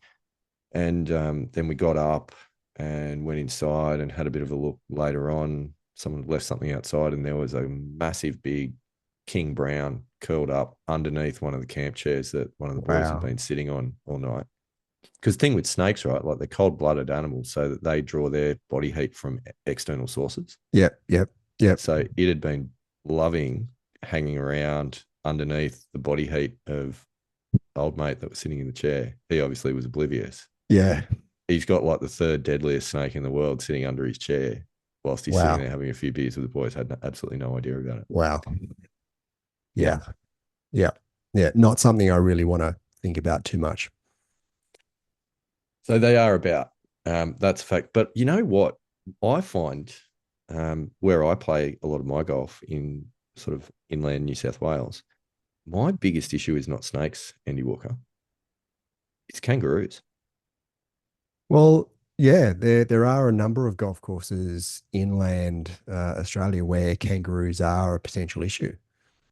And then we got up and went inside and had a bit of a look later on. Someone left something outside, and there was a massive, big king brown curled up underneath one of the camp chairs that one of the boys had Wow. been sitting on all night. Because the thing with snakes, right? Like they're cold-blooded animals, so that they draw their body heat from external sources. Yep. Yep. Yep. So it had been loving hanging around underneath the body heat of old mate that was sitting in the chair. He obviously was oblivious. Yeah. He's got like the third deadliest snake in the world sitting under his chair whilst he's sitting Wow. there having a few beers with the boys. Had absolutely no idea about it. Wow. Yeah. Yeah. Yeah. Yeah. Not something I really want to think about too much. So they are about. That's a fact. But you know what? I find where I play a lot of my golf in sort of inland New South Wales, my biggest issue is not snakes, Andy Walker. It's kangaroos. Well, yeah, there are a number of golf courses inland Australia where kangaroos are a potential issue.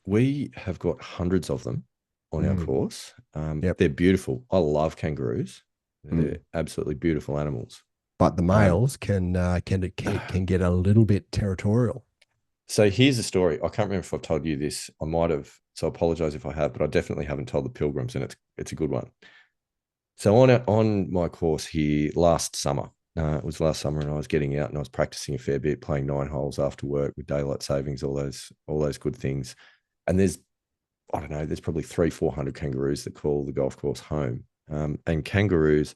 We have got hundreds of them on our Mm. course. Yep. They're beautiful. I love kangaroos. They're Mm. absolutely beautiful animals. But the Um, males can get a little bit territorial. so here's the story. I can't remember if I've told you this. I might have. So I apologize if I have, but I definitely haven't told the Pilgrims, and it's a good one. So on my course here last summer, it was last summer, and I was getting out and I was practicing a fair bit, playing 9 holes after work with daylight savings, all those good things. And there's I don't know, there's probably 300-400 kangaroos that call the golf course home. And kangaroos,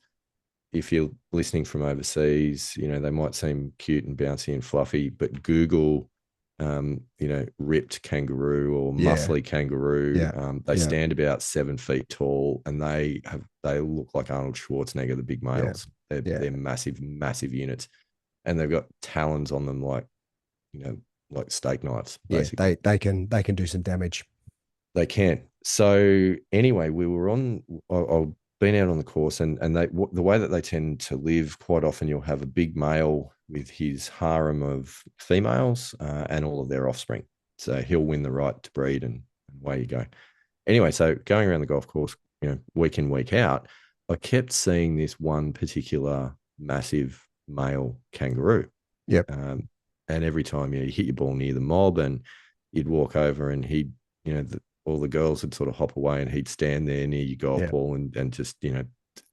if you're listening from overseas, they might seem cute and bouncy and fluffy, but Google, ripped kangaroo or Yeah. muscly kangaroo. Yeah. They Yeah. stand about 7 feet tall, and they look like Arnold Schwarzenegger, the big Yeah. males. They're Yeah. they're massive, massive units, and they've got talons on them you know like steak knives, Yeah. basically. They can do some damage. They can. So anyway, we were on. I've been out on the course, and the way that they tend to live, quite often you'll have a big male with his harem of females and all of their offspring. So he'll win the right to breed and away you go. Anyway, so going around the golf course, week in, week out, I kept seeing this one particular massive male kangaroo. Yep. Um, and every time you hit your ball near the mob, and you'd walk over, and he'd, all the girls would sort of hop away, and he'd stand there near your golf Yeah. ball and just,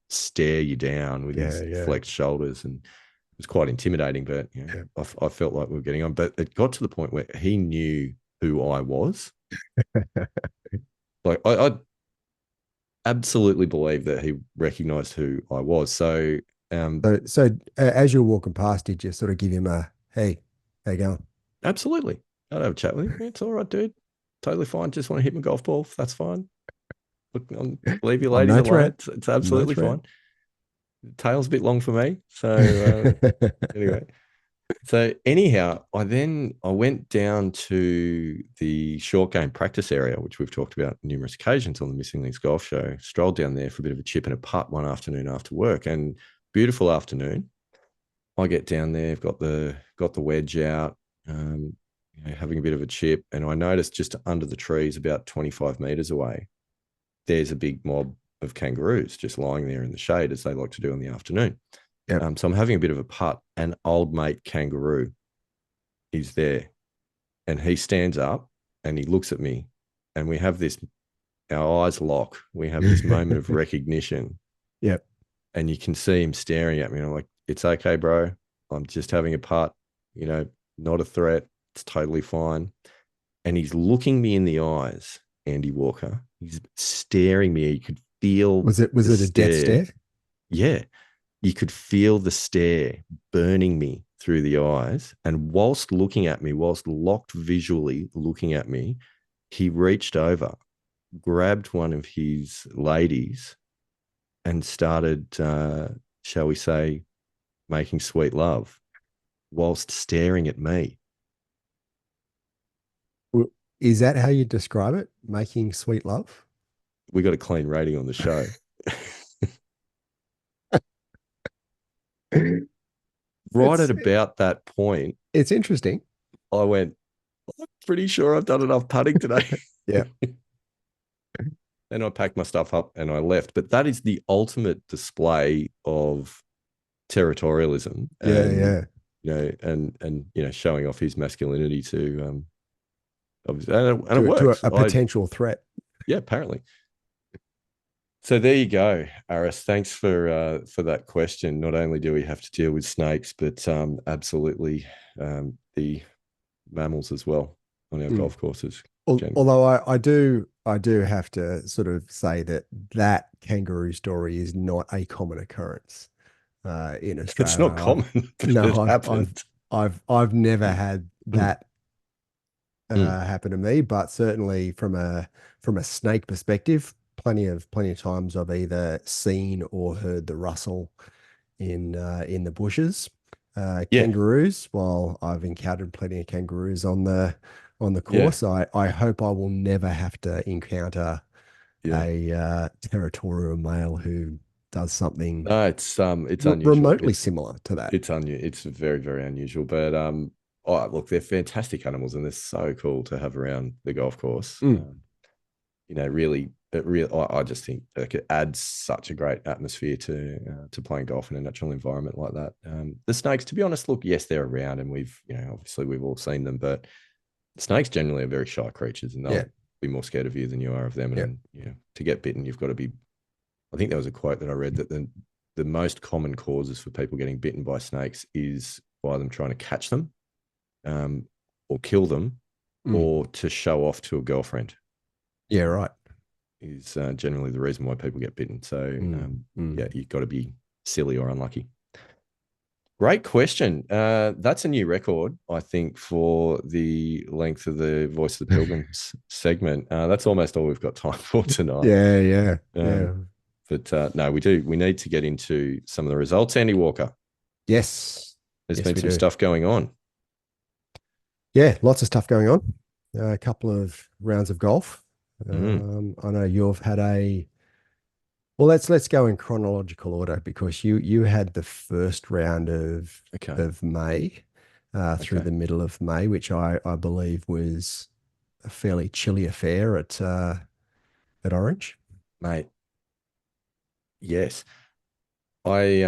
stare you down with Yeah. his Yeah. flexed shoulders. And it was quite intimidating, but Yeah. I felt like we were getting on. But it got to the point where he knew who I was. Like I absolutely believe that he recognized who I was. So, As you were walking past, did you sort of give him a, hey, how you going? absolutely, I'd have a chat with him. It's all right, dude. Totally fine. Just want to hit my golf ball. That's fine. Look, leave your I'm ladies no alone. threat. It's No absolutely threat. fine. The tail's a bit long for me. So anyway, so anyhow, I went down to the short game practice area, which we've talked about numerous occasions on the Missing Links Golf Show. Strolled down there for a bit of a chip and a putt one afternoon after work, and beautiful afternoon. I get down there, got the wedge out, having a bit of a chip, and I noticed just under the trees, about 25 meters away, there's a big mob of kangaroos just lying there in the shade, as they like to do in the afternoon. Yep. So I'm having a bit of a putt, and old mate kangaroo is there, and he stands up and he looks at me, and we have this, our eyes lock. We have this moment of recognition, Yep. and you can see him staring at me. And I'm like, it's okay, bro. I'm just having a putt, not a threat. It's totally fine. And he's looking me in the eyes, Andy Walker. He's staring me. You could feel Was the it a death stare. stare? Yeah. You could feel the stare burning me through the eyes. And whilst looking at me, whilst locked visually looking at me, he reached over, grabbed one of his ladies, and started, shall we say, making sweet love whilst staring at me. Is that how you describe it? Making sweet love? We got a clean rating on the show. Right at It's about that point, it's interesting. I went, I'm pretty sure I've done enough putting today. Yeah. And I packed my stuff up and I left. But that is the ultimate display of territorialism, Yeah. and Yeah. showing off his masculinity to and it To worked. a I potential threat. Yeah, apparently. So there you go, Aris. Thanks for that question. Not only do we have to deal with snakes, but absolutely the mammals as well on our Mm. golf courses. Although I do have to sort of say that that kangaroo story is not a common occurrence in It's Australia. not common, but No, it happened. I've never had that Mm. happen to me, but certainly from a snake perspective, plenty of times I've either seen or heard the rustle in the bushes. Yeah, Kangaroos, while I've encountered plenty of kangaroos on the yeah, course, I hope I will never have to encounter yeah. a territorial male who does something No, it's unusual. remotely similar to that. It's very, very unusual. But oh, look, they're fantastic animals, and they're so cool to have around the golf course. Mm, Really, I just think like it adds such a great atmosphere to playing golf in a natural environment like that. The snakes, to be honest, look, yes, they're around, and we've, obviously we've all seen them, but snakes generally are very shy creatures, and yeah, they'll be more scared of you than you are of them. yeah. And to get bitten, you've got to be. I think there was a quote that I read that the most common causes for people getting bitten by snakes is by them trying to catch them, or kill them, Mm, or to show off to a girlfriend, yeah, right. is generally the reason why people get bitten. So, Mm, mm. yeah, you've got to be silly or unlucky. Great question. That's a new record, I think, for the length of the Voice of the Pilgrims segment. That's almost all we've got time for tonight. Yeah, yeah, yeah. Um, but no, we do. We need to get into some of the results. Andy Walker, Yes, there's yes, been we some do. stuff going on. Yeah, lots of stuff going on. A couple of rounds of golf. Mm, I know you've had a well. Let's go in chronological order because you had the first round okay. of May through Okay. the middle of May, which I believe was a fairly chilly affair at Orange. mate. Yes, I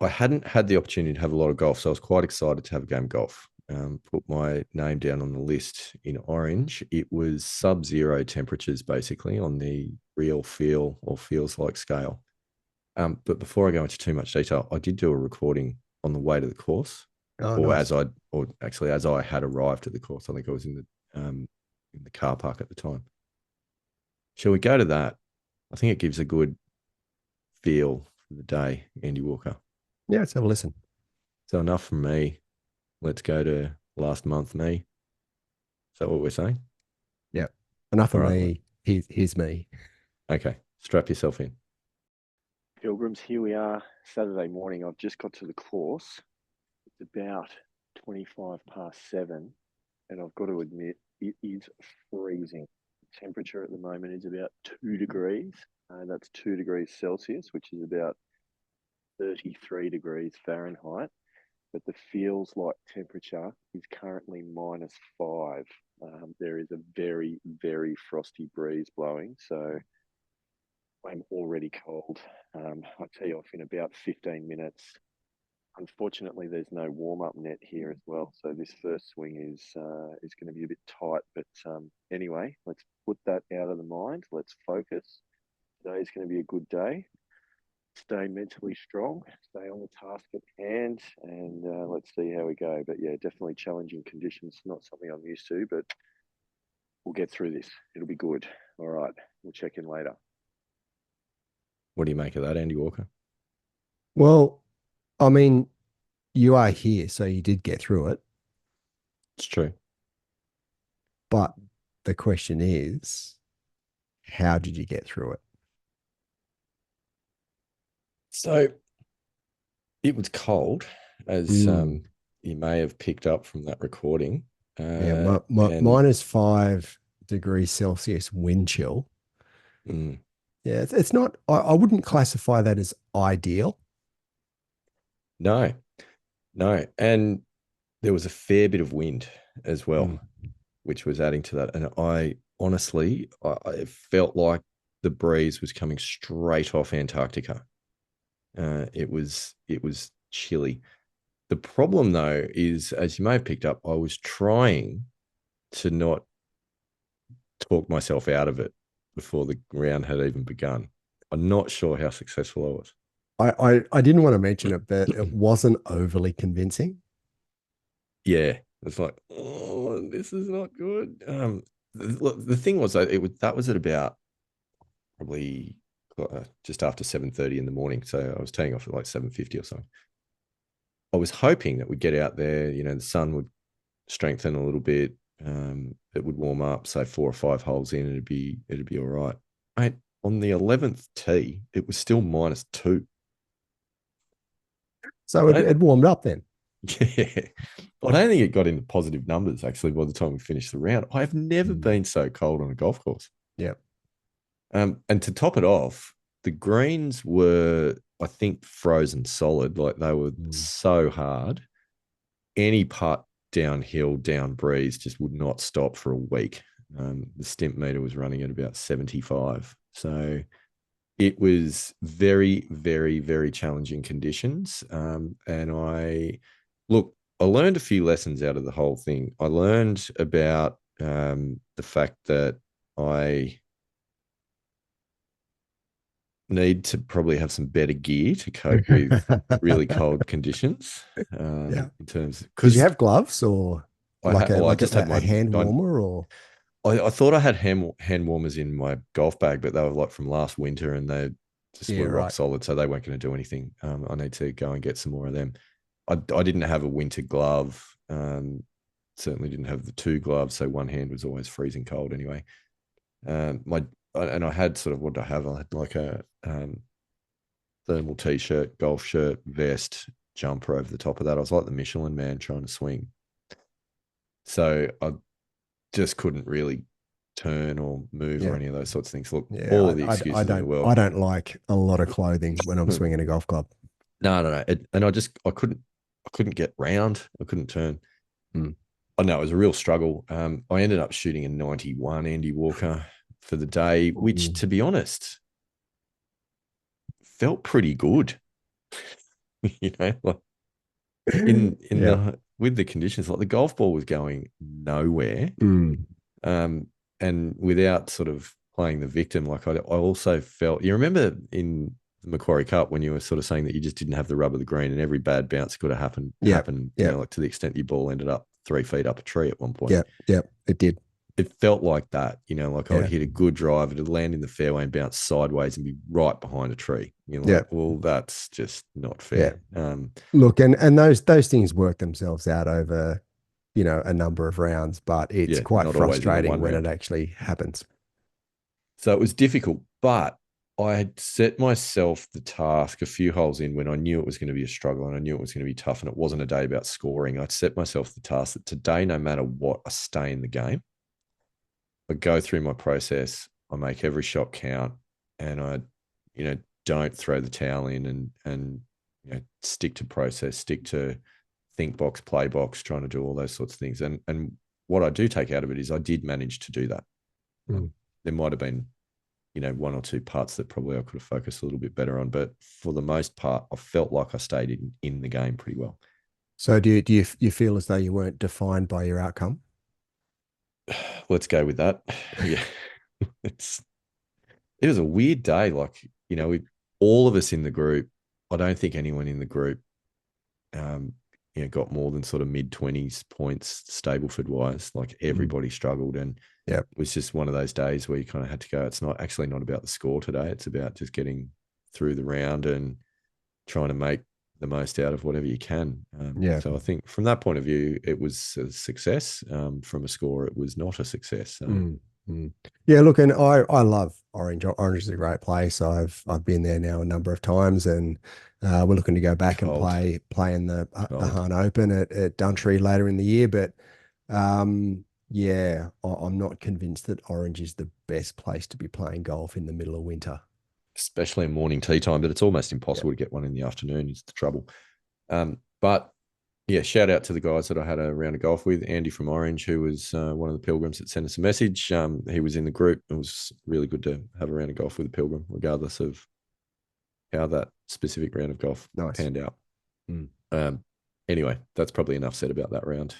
I hadn't had the opportunity to have a lot of golf, so I was quite excited to have a game of golf. Put my name down on the list in Orange. It was sub-zero temperatures basically on the real feel or feels like scale. But before I go into too much detail, I did do a recording on the way to the course, Oh, nice. or actually as I had arrived at the course. I think I was in the car park at the time. Shall we go to that? I think it gives a good feel for the day, Andy Walker. Yeah, let's have a listen. So enough from me. Let's go to last month, me. Is that what we're saying? Yeah. Enough All of right. me. Here's me. Okay. Strap yourself in. Pilgrims, here we are, Saturday morning. I've just got to the course. It's about 25 past 7, and I've got to admit, it is freezing. The temperature at the moment is about 2 degrees. That's 2 degrees Celsius, which is about 33 degrees Fahrenheit. But the feels like temperature is currently -5. There is a very, very frosty breeze blowing. So I'm already cold. I'll tee off in about 15 minutes. Unfortunately, there's no warm-up net here as well, so this first swing is going to be a bit tight. But anyway, let's put that out of the mind. Let's focus. Today's going to be a good day. Stay mentally strong. Stay on the task at hand, and let's see how we go. But yeah, definitely challenging conditions. Not something I'm used to, but we'll get through this. It'll be good. All right, we'll check in later. What do you make of that, Andy Walker? Well, I mean, you are here, so you did get through it. It's true. But the question is, how did you get through it? So it was cold, as you may have picked up from that recording. Yeah, and -5 degrees Celsius wind chill. mm, Yeah, it's not, I wouldn't classify that as ideal. no, no. And there was a fair bit of wind as well, which was adding to that. And I honestly, I felt like the breeze was coming straight off Antarctica. It was chilly. The problem though is, as you may have picked up, I was trying to not talk myself out of it before the round had even begun. I'm not sure how successful I was. I didn't want to mention it, but it wasn't overly convincing. Yeah, it's like, oh, this is not good. The thing was that that was at about probably just after 7:30 in the morning, so I was teeing off at like 7:50 or something. I was hoping that we'd get out there, the sun would strengthen a little bit. It would warm up, say 4 or 5 holes in, it'd be all right. Mate, on the 11th tee, it was still -2. So it warmed up then. Yeah. I don't think it got into positive numbers actually by the time we finished the round. I've never been so cold on a golf course. Yeah. And to top it off, the greens were, I think, frozen solid. Like they were so hard. Any putt downhill, down breeze just would not stop for a week. The stimp meter was running at about 75. So it was very, very, very challenging conditions. And I learned a few lessons out of the whole thing. I learned about the fact that I need to probably have some better gear to cope with really cold conditions. Yeah. In terms Did because you have gloves or I just had a hand warmer or? I thought I had hand warmers in my golf bag, but they were like from last winter and they just Yeah, were rock right. solid, so they weren't going to do anything. I need to go and get some more of them. I didn't have a winter glove. Certainly didn't have the two gloves, so one hand was always freezing cold anyway. I had sort of, what did I have? I had like a thermal t-shirt, golf shirt, vest, jumper over the top of that. I was like the Michelin man trying to swing. So I just couldn't really turn or move or any of those sorts of things. Look, all of the excuses in the world. I don't like a lot of clothing when I'm swinging a golf club. No. And I couldn't get round. I couldn't turn. Oh no, it was a real struggle. I ended up shooting a 91 Andy Walker for the day, which, Mm. to be honest, felt pretty good. Like in Yeah. the with the conditions, like the golf ball was going nowhere. Mm. Um, and without sort of playing the victim, like I also felt. You remember in the Macquarie Cup when you were sort of saying that you just didn't have the rub of the green, and every bad bounce could have Yep. happened. Yep. Like to the extent your ball ended up 3 feet up a tree at one point. Yep. Yep. It did. It felt like that, like I would Yeah. hit a good drive, it'd land in the fairway and bounce sideways and be right behind a tree. You're Yeah. like, well, that's just not Yeah. fair. Look, and those things work themselves out over, a number of rounds, but it's Yeah, quite not always in the frustrating one when it round. actually happens. So it was difficult, but I had set myself the task a few holes in when I knew it was going to be a struggle and I knew it was going to be tough and it wasn't a day about scoring. I'd set myself the task that today, no matter what, I stay in the game. I go through my process, I make every shot count, and I, you know, don't throw the towel in and stick to process, stick to think box, play box, trying to do all those sorts of things. And what I do take out of it is I did manage to do that. Mm. There might have been one or two parts that probably I could have focused a little bit better on. But for the most part, I felt like I stayed in the game pretty well. So do you feel as though you weren't defined by your outcome? Let's go with that. Yeah. It was a weird day. Like, all of us in the group, I don't think anyone in the group um, got more than sort of mid-20s points Stableford wise. Like everybody struggled. And Yeah. it was just one of those days where you kind of had to go, it's not about the score today. It's about just getting through the round and trying to make the most out of whatever you can. Yeah. So I think from that point of view, it was a success. From a score, it was not a success. Mm, mm. Yeah, look, and I love Orange. Orange is a great place. I've been there now a number of times, and we're looking to go back and Cold, play in the cold. Hahn Open at Duntree later in the year. But yeah, I'm not convinced that Orange is the best place to be playing golf in the middle of winter. Especially in morning tea time, but it's almost Yeah, impossible to get one in the afternoon is the trouble. But yeah, shout out to the guys that I had a round of golf with. Andy from Orange, who was one of the Pilgrims that sent us a message. He was in the group. It was really good to have a round of golf with a Pilgrim, regardless of how that specific round of golf nice. panned out. Mm. Anyway, that's probably enough said about that round.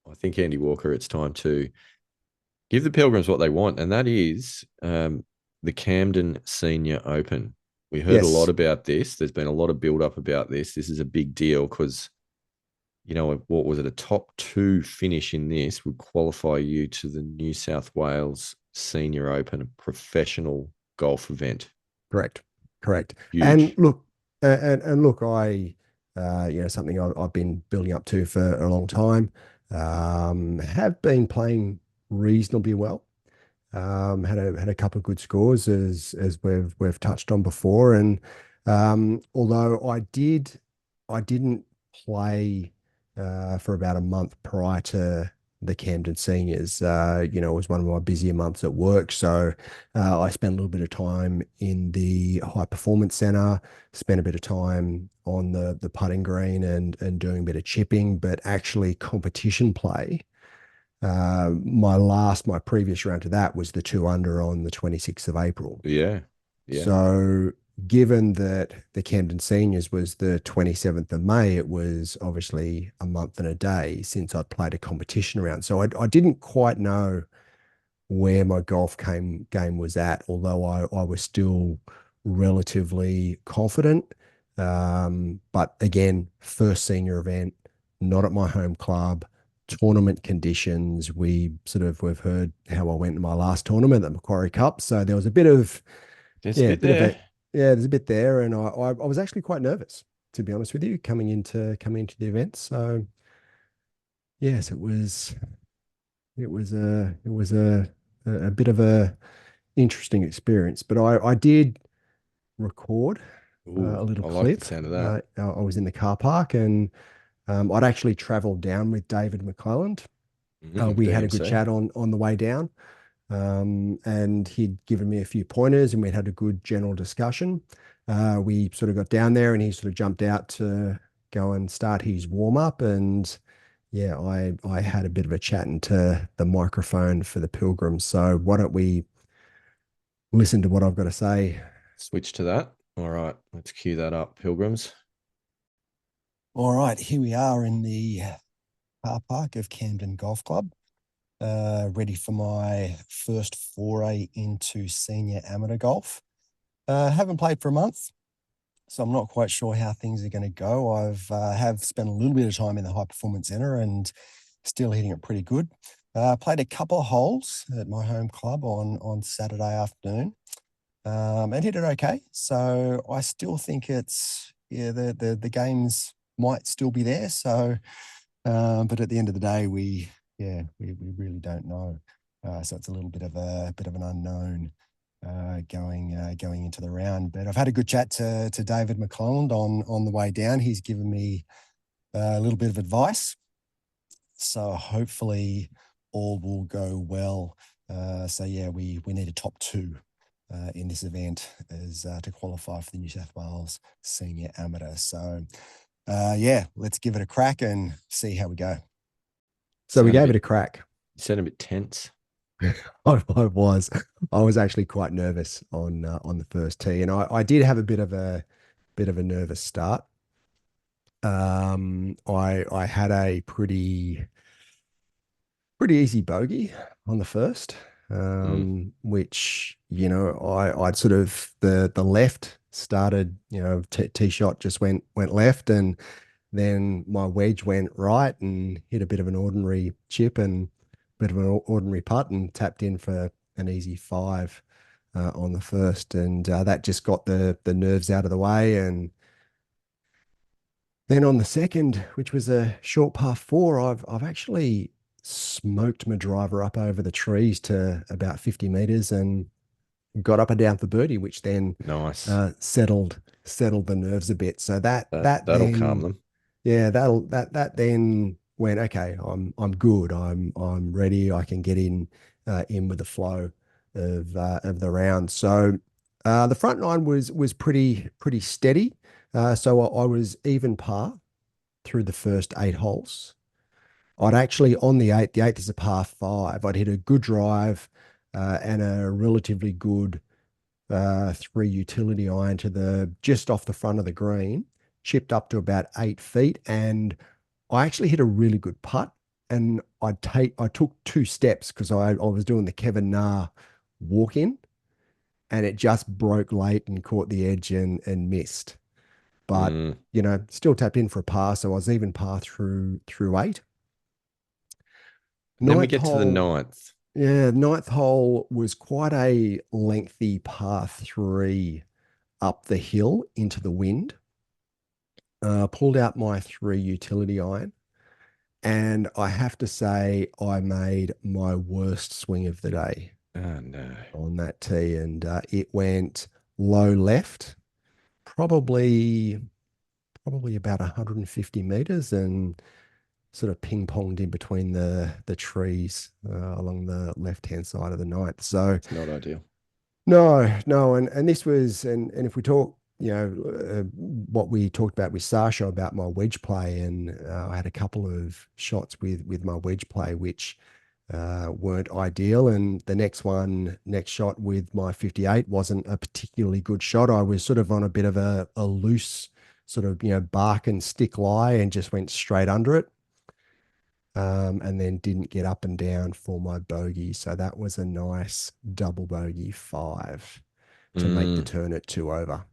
I think Andy Walker, it's time to give the Pilgrims what they want, and that is the Camden Senior Open. We heard a lot Yes, about this. There's been a lot of build up about this. This is a big deal because, what was it? A top two finish in this would qualify you to the New South Wales Senior Open, a professional golf event. correct, correct. And Huge. look, and look, something I've been building up to for a long time. Have been playing reasonably well. Had a couple of good scores as we've touched on before, and although I didn't play for about a month prior to the Camden Seniors. It was one of my busier months at work, so I spent a little bit of time in the high performance center, spent a bit of time on the putting green and doing a bit of chipping, but actually competition play. My previous round to that was the 2 under on the 26th of April. Yeah. Yeah. So, given that the Camden Seniors was the 27th of May, it was obviously a month and a day since I'd played a competition round. So, I didn't quite know where my game was at, although I was still relatively confident. But again, first senior event, not at my home club, tournament conditions. We've heard how I went in my last tournament, the Macquarie Cup. So there was a bit of, There's a yeah, bit bit of a, there. yeah, there's a bit there. And I was actually quite nervous, to be honest with you, coming into the event. So yes, it was a bit of a interesting experience, but I did record Ooh, a little I like the clip. sound of that. I was in the car park and I'd actually traveled down with David McClelland. We had a good DMC. chat on the way down, and he'd given me a few pointers, and we'd had a good general discussion. We sort of got down there, and he sort of jumped out to go and start his warm up, and yeah, I had a bit of a chat into the microphone for the Pilgrims. So why don't we listen to what I've got to say? Switch to that. All right, let's cue that up, Pilgrims. All right, here we are in the car park of Camden Golf Club, ready for my first foray into senior amateur golf. Haven't played for a month, so I'm not quite sure how things are going to go. I've have spent a little bit of time in the high performance center and still hitting it pretty good. Played a couple of holes at my home club on Saturday afternoon, and hit it okay. So I still think the games might still be there. So, but at the end of the day, we really don't know. So it's a little bit of an unknown going into the round. But I've had a good chat to David McClelland on the way down. He's given me a little bit of advice. So hopefully all will go well. So yeah, we need a top two in this event as to qualify for the New South Wales Senior Amateur. So yeah, let's give it a crack and see how we go. So we Sound a gave bit- it a crack. You sound a bit tense. I was actually quite nervous on the first tee, and I did have a bit of a nervous start. I had a pretty easy bogey on the first, which I'd sort of the left started, tee shot just went left, and then my wedge went right and hit a bit of an ordinary chip and a bit of an ordinary putt and tapped in for an easy five on the first, and that just got the nerves out of the way. And then on the second, which was a short par four, I've actually smoked my driver up over the trees to about 50 meters and got up and down for birdie, which then Nice. settled the nerves a bit. So that'll that'll calm them. Yeah, that then went, okay, I'm good. I'm ready. I can get in with the flow of the round. So the front nine was pretty steady. So I was even par through the first 8 holes. I'd actually on the eighth is a par five. I'd hit a good drive and a relatively good three utility iron to the just off the front of the green, chipped up to about 8 feet, and I actually hit a really good putt. And I took 2 steps because I was doing the Kevin Na walk in, and it just broke late and caught the edge and missed. But still tapped in for a par, so I was even par through 8. Then we get to the ninth. Yeah, ninth hole was quite a lengthy par three up the hill into the wind. Pulled out my 3 utility iron, and I have to say I made my worst swing of the day. Oh no! On that tee, and it went low left, probably about 150 meters, and sort of ping ponged in between the trees along the left hand side of the ninth. So it's not ideal. No, and this was, and if we talk, what we talked about with Sasha about my wedge play, and I had a couple of shots with my wedge play which weren't ideal, and the next shot with my 58 wasn't a particularly good shot. I was sort of on a bit of a loose sort of bark and stick lie and just went straight under it. And then didn't get up and down for my bogey. So that was a nice double bogey 5 to make the turn at 2 over.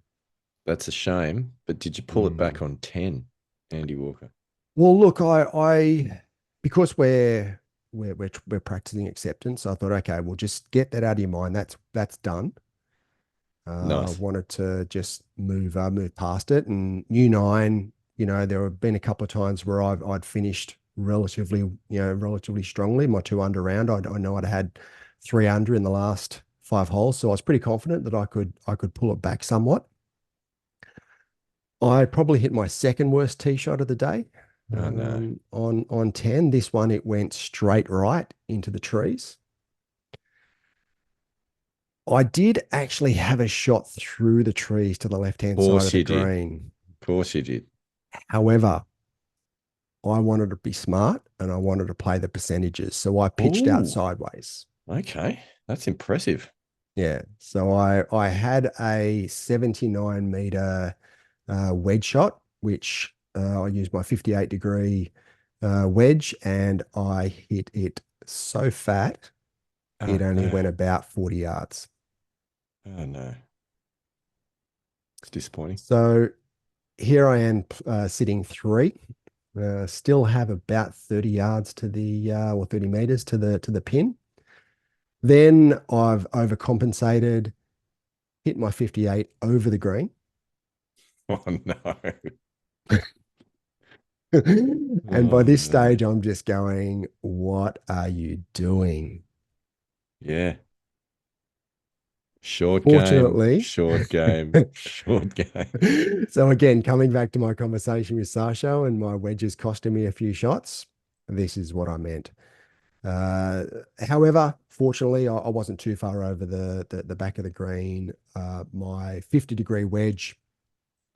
That's a shame. But did you pull it back on 10, Andy Walker? Well, look, I because we're practicing acceptance, I thought, okay, we'll just get that out of your mind. That's done. Nice. I wanted to just move past it. And new 9, there have been a couple of times where I'd finished relatively strongly. My 2 under round, I know I'd had 3 under in the last 5 holes, so I was pretty confident that I could pull it back somewhat. I probably hit my second worst tee shot of the day. Oh, no. On 10. This one, it went straight right into the trees. I did actually have a shot through the trees to the left-hand side of the green. Of course you did. However, I wanted to be smart and I wanted to play the percentages. So I pitched out Ooh. sideways. Okay, that's impressive. Yeah. So I had a 79-meter wedge shot, which I used my 58-degree wedge, and I hit it so fat Oh, it only no. went about 40 yards. Oh, no. It's disappointing. So here I am sitting three. Still have about 30 yards to the or 30 meters to the pin. Then I've overcompensated, hit my 58 over the green. Oh, no. And by Oh, this no. stage, I'm just going, what are you doing? Yeah. Short game, Fortunately, short game, short game. so again, coming back to my conversation with Sasha and my wedges costing me a few shots, this is what I meant. However, fortunately, I wasn't too far over the back of the green. My 50-degree wedge,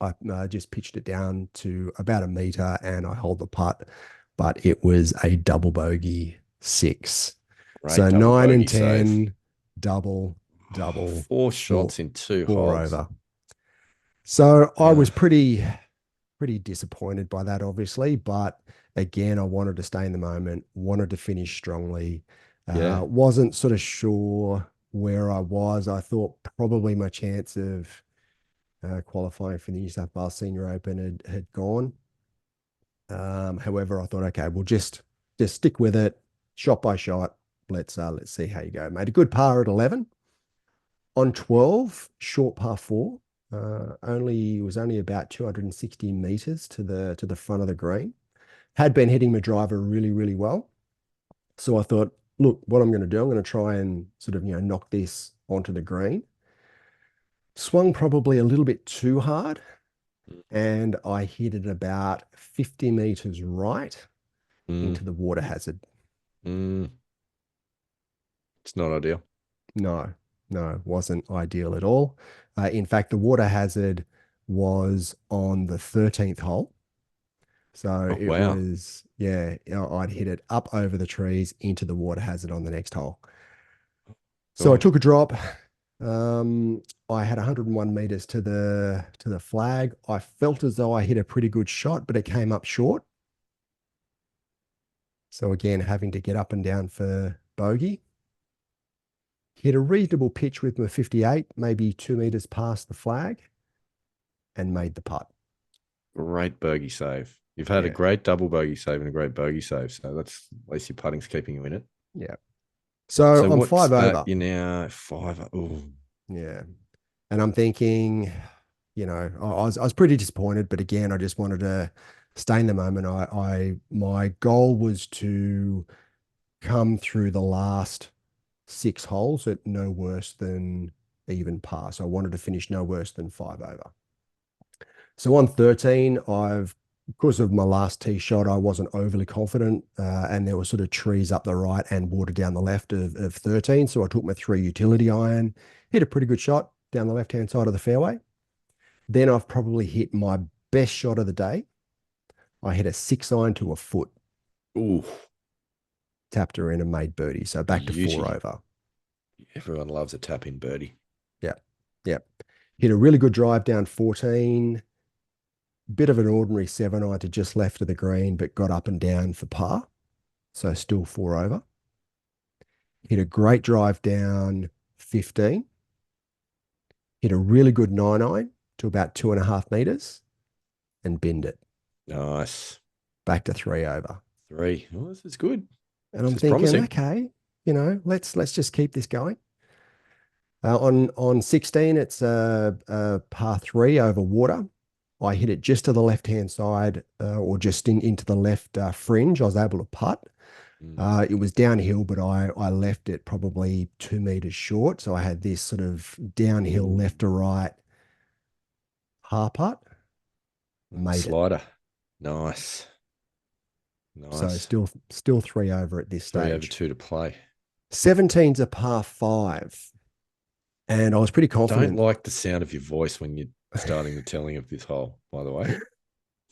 I just pitched it down to about a meter and I hold the putt, but it was a double bogey 6. Great So double 9 and bogey save. 10, double, double, 4 four, shots in 2 four holes. over. So I was Uh, pretty disappointed by that, obviously. But again, I wanted to stay in the moment, wanted to finish strongly. yeah. Wasn't sort of sure where I was. I thought probably my chance of qualifying for the New South Wales Senior Open had gone. However, I thought, okay, we'll just stick with it, shot by shot. Let's see how you go. Made a good par at 11. On 12, short par 4. Only about 260 meters to the front of the green. Had been hitting my driver really, really well. So I thought, look, what I'm going to do, I'm going to try and sort of, knock this onto the green. Swung probably a little bit too hard, and I hit it about 50 meters right Mm, into the water hazard. mm. It's not ideal. No, no, wasn't ideal at all. In fact, the water hazard was on the 13th hole. So Oh, it wow. was, yeah, I'd hit it up over the trees into the water hazard on the next hole. So I Oh, took a drop. I had 101 meters to the flag. I felt as though I hit a pretty good shot, but it came up short. So again, having to get up and down for bogey. Hit a reasonable pitch with my 58, maybe 2 meters past the flag, and made the putt. great bogey save. You've had a Yeah, great double bogey save and a great bogey save. So that's at least your putting's keeping you in it. yeah. So So I'm what's 5 over. you're now 5. Oh, Yeah. And I'm thinking, I was pretty disappointed, but again, I just wanted to stay in the moment. My goal was to come through the last 6 holes at no worse than even par. So I wanted to finish no worse than 5 over. So on 13, because of my last tee shot, I wasn't overly confident, and there were sort of trees up the right and water down the left of 13. So I took my 3 utility iron, hit a pretty good shot down the left-hand side of the fairway. Then I've probably hit my best shot of the day. I hit a 6 iron to a foot, ooh, tapped her in and made birdie. So back to 4 beauty. over. Everyone loves a tap in birdie. Yep. Yep. Hit a really good drive down 14. Bit of an ordinary 7 iron to just left of the green, but got up and down for par. So still 4 over. Hit a great drive down 15. Hit a really good 9 iron to about 2.5 meters and binned it. Nice. Back to 3 over. 3. Oh, this is good. And This I'm is thinking, promising. okay, let's just keep this going. On 16, it's a par 3 over water. I hit it just to the left-hand side, or just into the left fringe. I was able to putt. Mm. It was downhill, but I left it probably 2 meters short. So I had this sort of downhill Ooh. left to right par putt. Made it. Slider. Nice. So Nice. still 3 over at this 3 over stage. 2 to play. 17's a par 5. And I was pretty Don't confident. like the sound of your voice when you're starting the telling of this hole, by the way.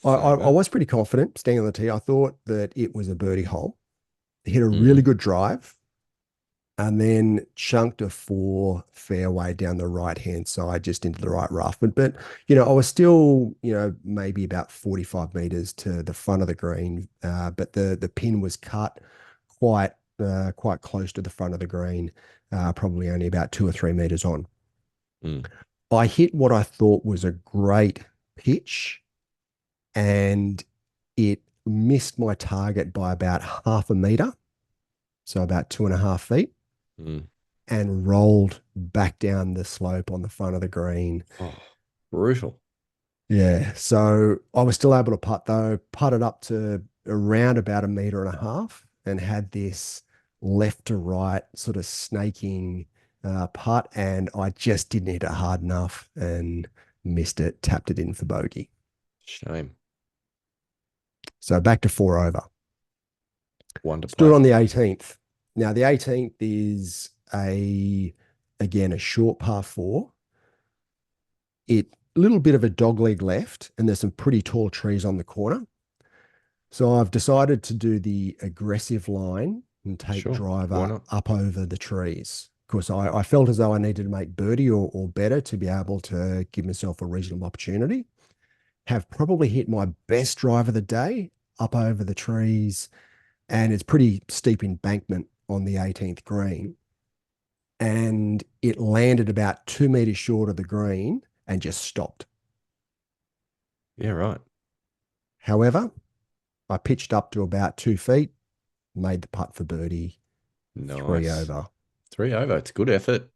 I was pretty confident staying on the tee. I thought that it was a birdie hole. Hit a really Mm. good drive and then chunked a 4 fairway down the right-hand side just into the right rough. But I was still, maybe about 45 meters to the front of the green. But the pin was cut quite close to the front of the green, probably only about 2 or 3 meters on. Mm. I hit what I thought was a great pitch, and it missed my target by about half a meter, so about 2.5 feet, Mm. and rolled back down the slope on the front of the green. Oh, brutal. Yeah, so I was still able to putt though, putted up to around about 1.5 meters and had this left to right sort of snaking putt, and I just didn't hit it hard enough and missed it, tapped it in for bogey. Shame. So back to 4 over. One to Stood play. on the 18th. Now the 18th is again a short par 4. It little bit of a dogleg left, and there's some pretty tall trees on the corner. So I've decided to do the aggressive line and take Sure. Why driver not? up over the trees. Of course, I felt as though I needed to make birdie or better to be able to give myself a reasonable opportunity. Have probably hit my best drive of the day up over the trees, and it's pretty steep embankment on the 18th green. And it landed about 2 meters short of the green and just stopped. Yeah, right. However, I pitched up to about 2 feet, made the putt for birdie, 3 Nice. over. 3 over. It's good effort.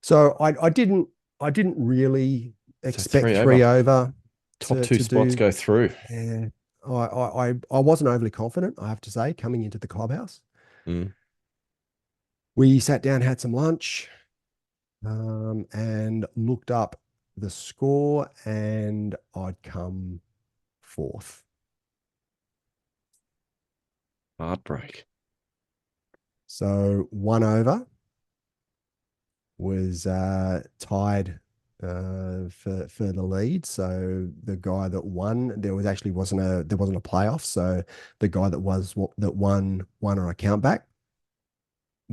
So I didn't really So expect 3 3 over. over Top to 2 spots do. go through. Yeah, I wasn't overly confident, I have to say, coming into the clubhouse. Mm. We sat down, had some lunch, and looked up the score, and I'd come 4th. Heartbreak. So 1 over was tied for the lead. So the guy that won, there wasn't a playoff. So the guy that won on a countback.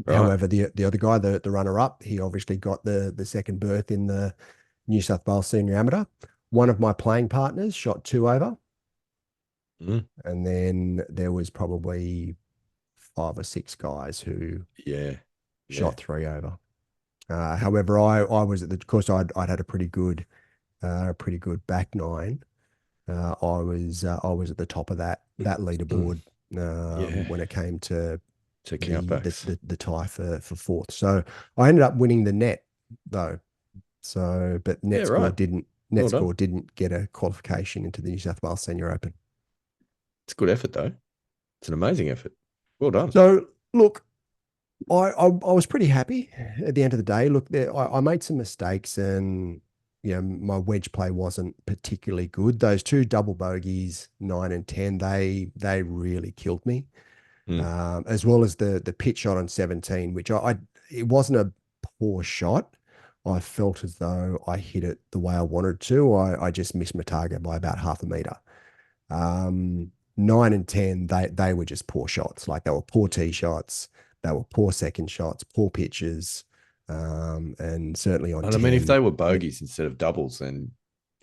Right. However, the other guy, the runner up, he obviously got the second berth in the New South Wales Senior Amateur. One of my playing partners shot 2 over. Mm. And then there was probably 5 or 6 guys who Yeah. shot 3 over. However, I was of course I'd had a pretty good back nine. I was at the top of that leaderboard Yeah. when it came to countbacks. the tie for 4th. So I ended up winning the net though. So, but net Yeah, score right. didn't Well done. get a qualification into the New South Wales Senior Open. It's a good effort though. It's an amazing effort. Well done. So look, I was pretty happy at the end of the day. Look, I made some mistakes, and my wedge play wasn't particularly good. Those 2 double bogeys, 9 and 10, they really killed me. As well as the pitch shot on 17, which it wasn't a poor shot. I felt as though I hit it the way I wanted to. I just missed my target by about half a meter. 9 and 10, they were just poor shots. Like they were poor tee shots. They were poor second shots, poor pitches, and certainly on And 10. I mean, if they were bogeys instead of doubles, then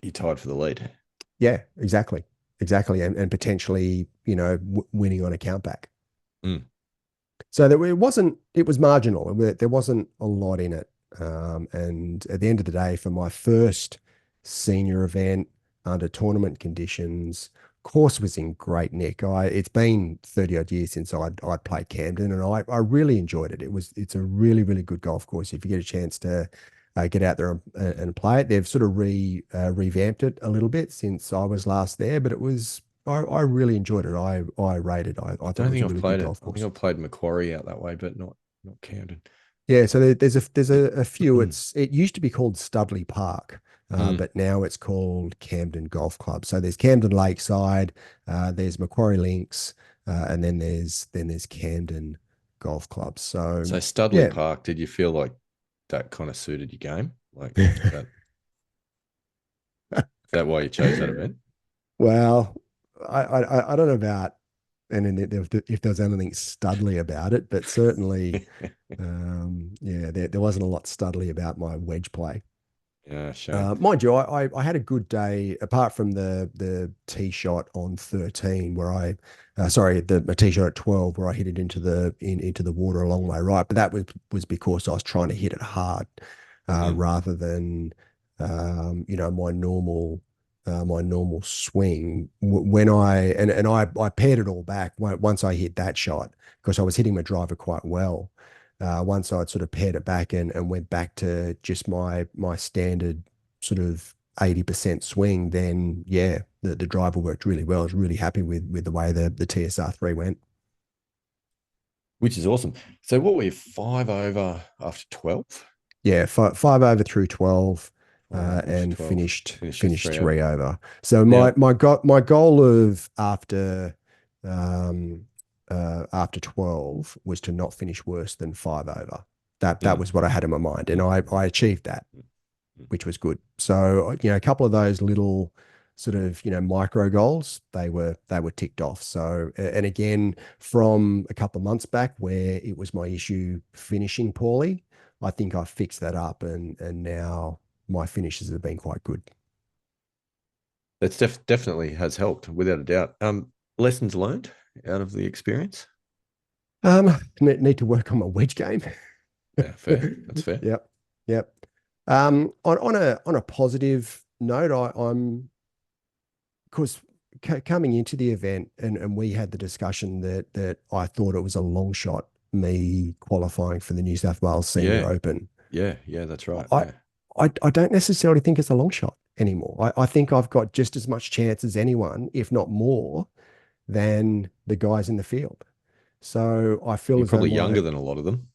you tied for the lead. Yeah, exactly. And potentially, winning on a countback. Mm. So that it was marginal. There wasn't a lot in it. And at the end of the day, for my first senior event under tournament conditions, course was in great nick. It's been 30 odd years since I'd played Camden, and I really enjoyed it. It's a really, really good golf course. If you get a chance to get out there and play it, they've sort of revamped it a little bit since I was last there, but I really enjoyed it. I rated. I thought it was a really good golf I course. think I've played Macquarie out that way, but not Camden. Yeah, so there's a few. It used to be called Studley Park, but now it's called Camden Golf Club. So there's Camden Lakeside, there's Macquarie Links, and then there's Camden Golf Club. So Studley yeah. Park, did you feel like that kind of suited your game? Like is that why you chose that event? Well, I don't know about, and then if there's anything studly about it, but certainly, yeah, there wasn't a lot studly about my wedge play. Yeah, shame. Mind you, I had a good day apart from the tee shot on 13 where sorry, my tee shot at 12 where I hit it into the water a long way right, but that was because I was trying to hit it hard rather than my normal swing. When I paired it all back once I hit that shot because I was hitting my driver quite well. Once I'd sort of paired it back and went back to just my standard sort of 80% swing, then yeah, the driver worked really well. I was really happy with the way the TSR3 went. Which is awesome. So what were you, 5 over after 12? Yeah, five over through 12, 5 over and 12. finished at 3 over. So Now, my goal of um after 12 was to not finish worse than 5 over. That was what I had in my mind, and I achieved that, which was good. So, a couple of those little sort of, micro goals, they were ticked off. So, and again, from a couple of months back where it was my issue finishing poorly, I think I fixed that up and now my finishes have been quite good. that's definitely has helped without a doubt. Lessons learned out of the experience? Need to work on my wedge game. Yeah, fair. That's fair. Yep. Yep. On a positive note, I'm, of course, coming into the event, and we had the discussion that I thought it was a long shot, me qualifying for the New South Wales Senior Open. Yeah, that's right. I, Yeah. I don't necessarily think it's a long shot anymore. I think I've got just as much chance as anyone, if not more, than the guys in the field. So I feel You're as though probably younger than a lot of them.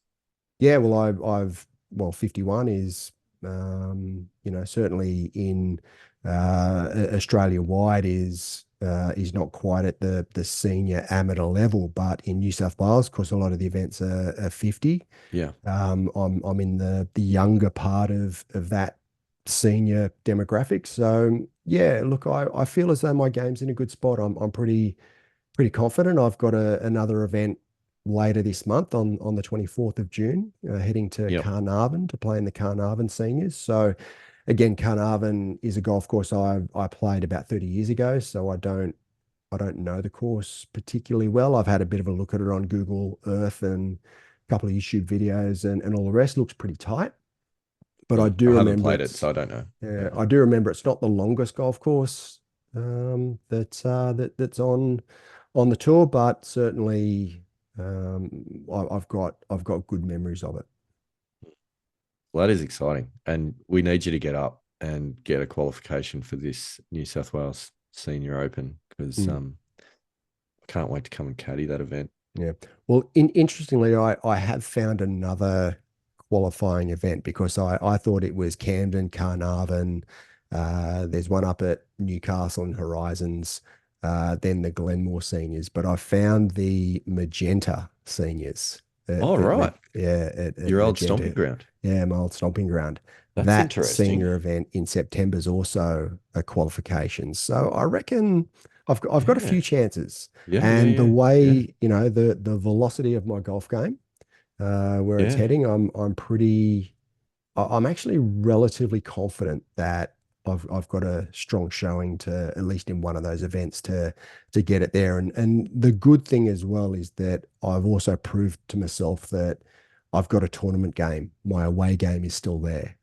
yeah, well, well, 51 is, certainly in Australia wide is not quite at the senior amateur level, but in New South Wales, of course, a lot of the events are 50. Yeah. I'm in the younger part of that senior demographic. So yeah, look, I feel as though my game's in a good spot. I'm pretty confident. I've got another event later this month on the 24th of June, heading to Yep. Carnarvon to play in the Carnarvon Seniors. So again, Carnarvon is a golf course I played about 30 years ago, so I don't know the course particularly well. I've had a bit of a look at it on Google Earth and a couple of YouTube videos and all the rest. Looks pretty tight. But I do I haven't remember played it, so I don't know. Yeah, I do remember it's not the longest golf course that's on the tour, but certainly I've got good memories of it. Well, that is exciting. And we need you to get up and get a qualification for this New South Wales Senior Open because I can't wait to come and caddy that event. Yeah. Well, interestingly, I have found another qualifying event because I thought it was Camden, Carnarvon. There's one up at Newcastle and Horizons, then the Glenmore Seniors. But I found the Magenta Seniors. Oh, right. At Your old Magenta. stomping ground. Yeah, my old stomping ground. That's That interesting. senior event in September is also a qualification. So I reckon I've got a few chances. And the way, the velocity of my golf game, where it's heading, I'm actually relatively confident that I've got a strong showing to at least in one of those events to get it there. And the good thing as well is that I've also proved to myself that I've got a tournament game. My away game is still there.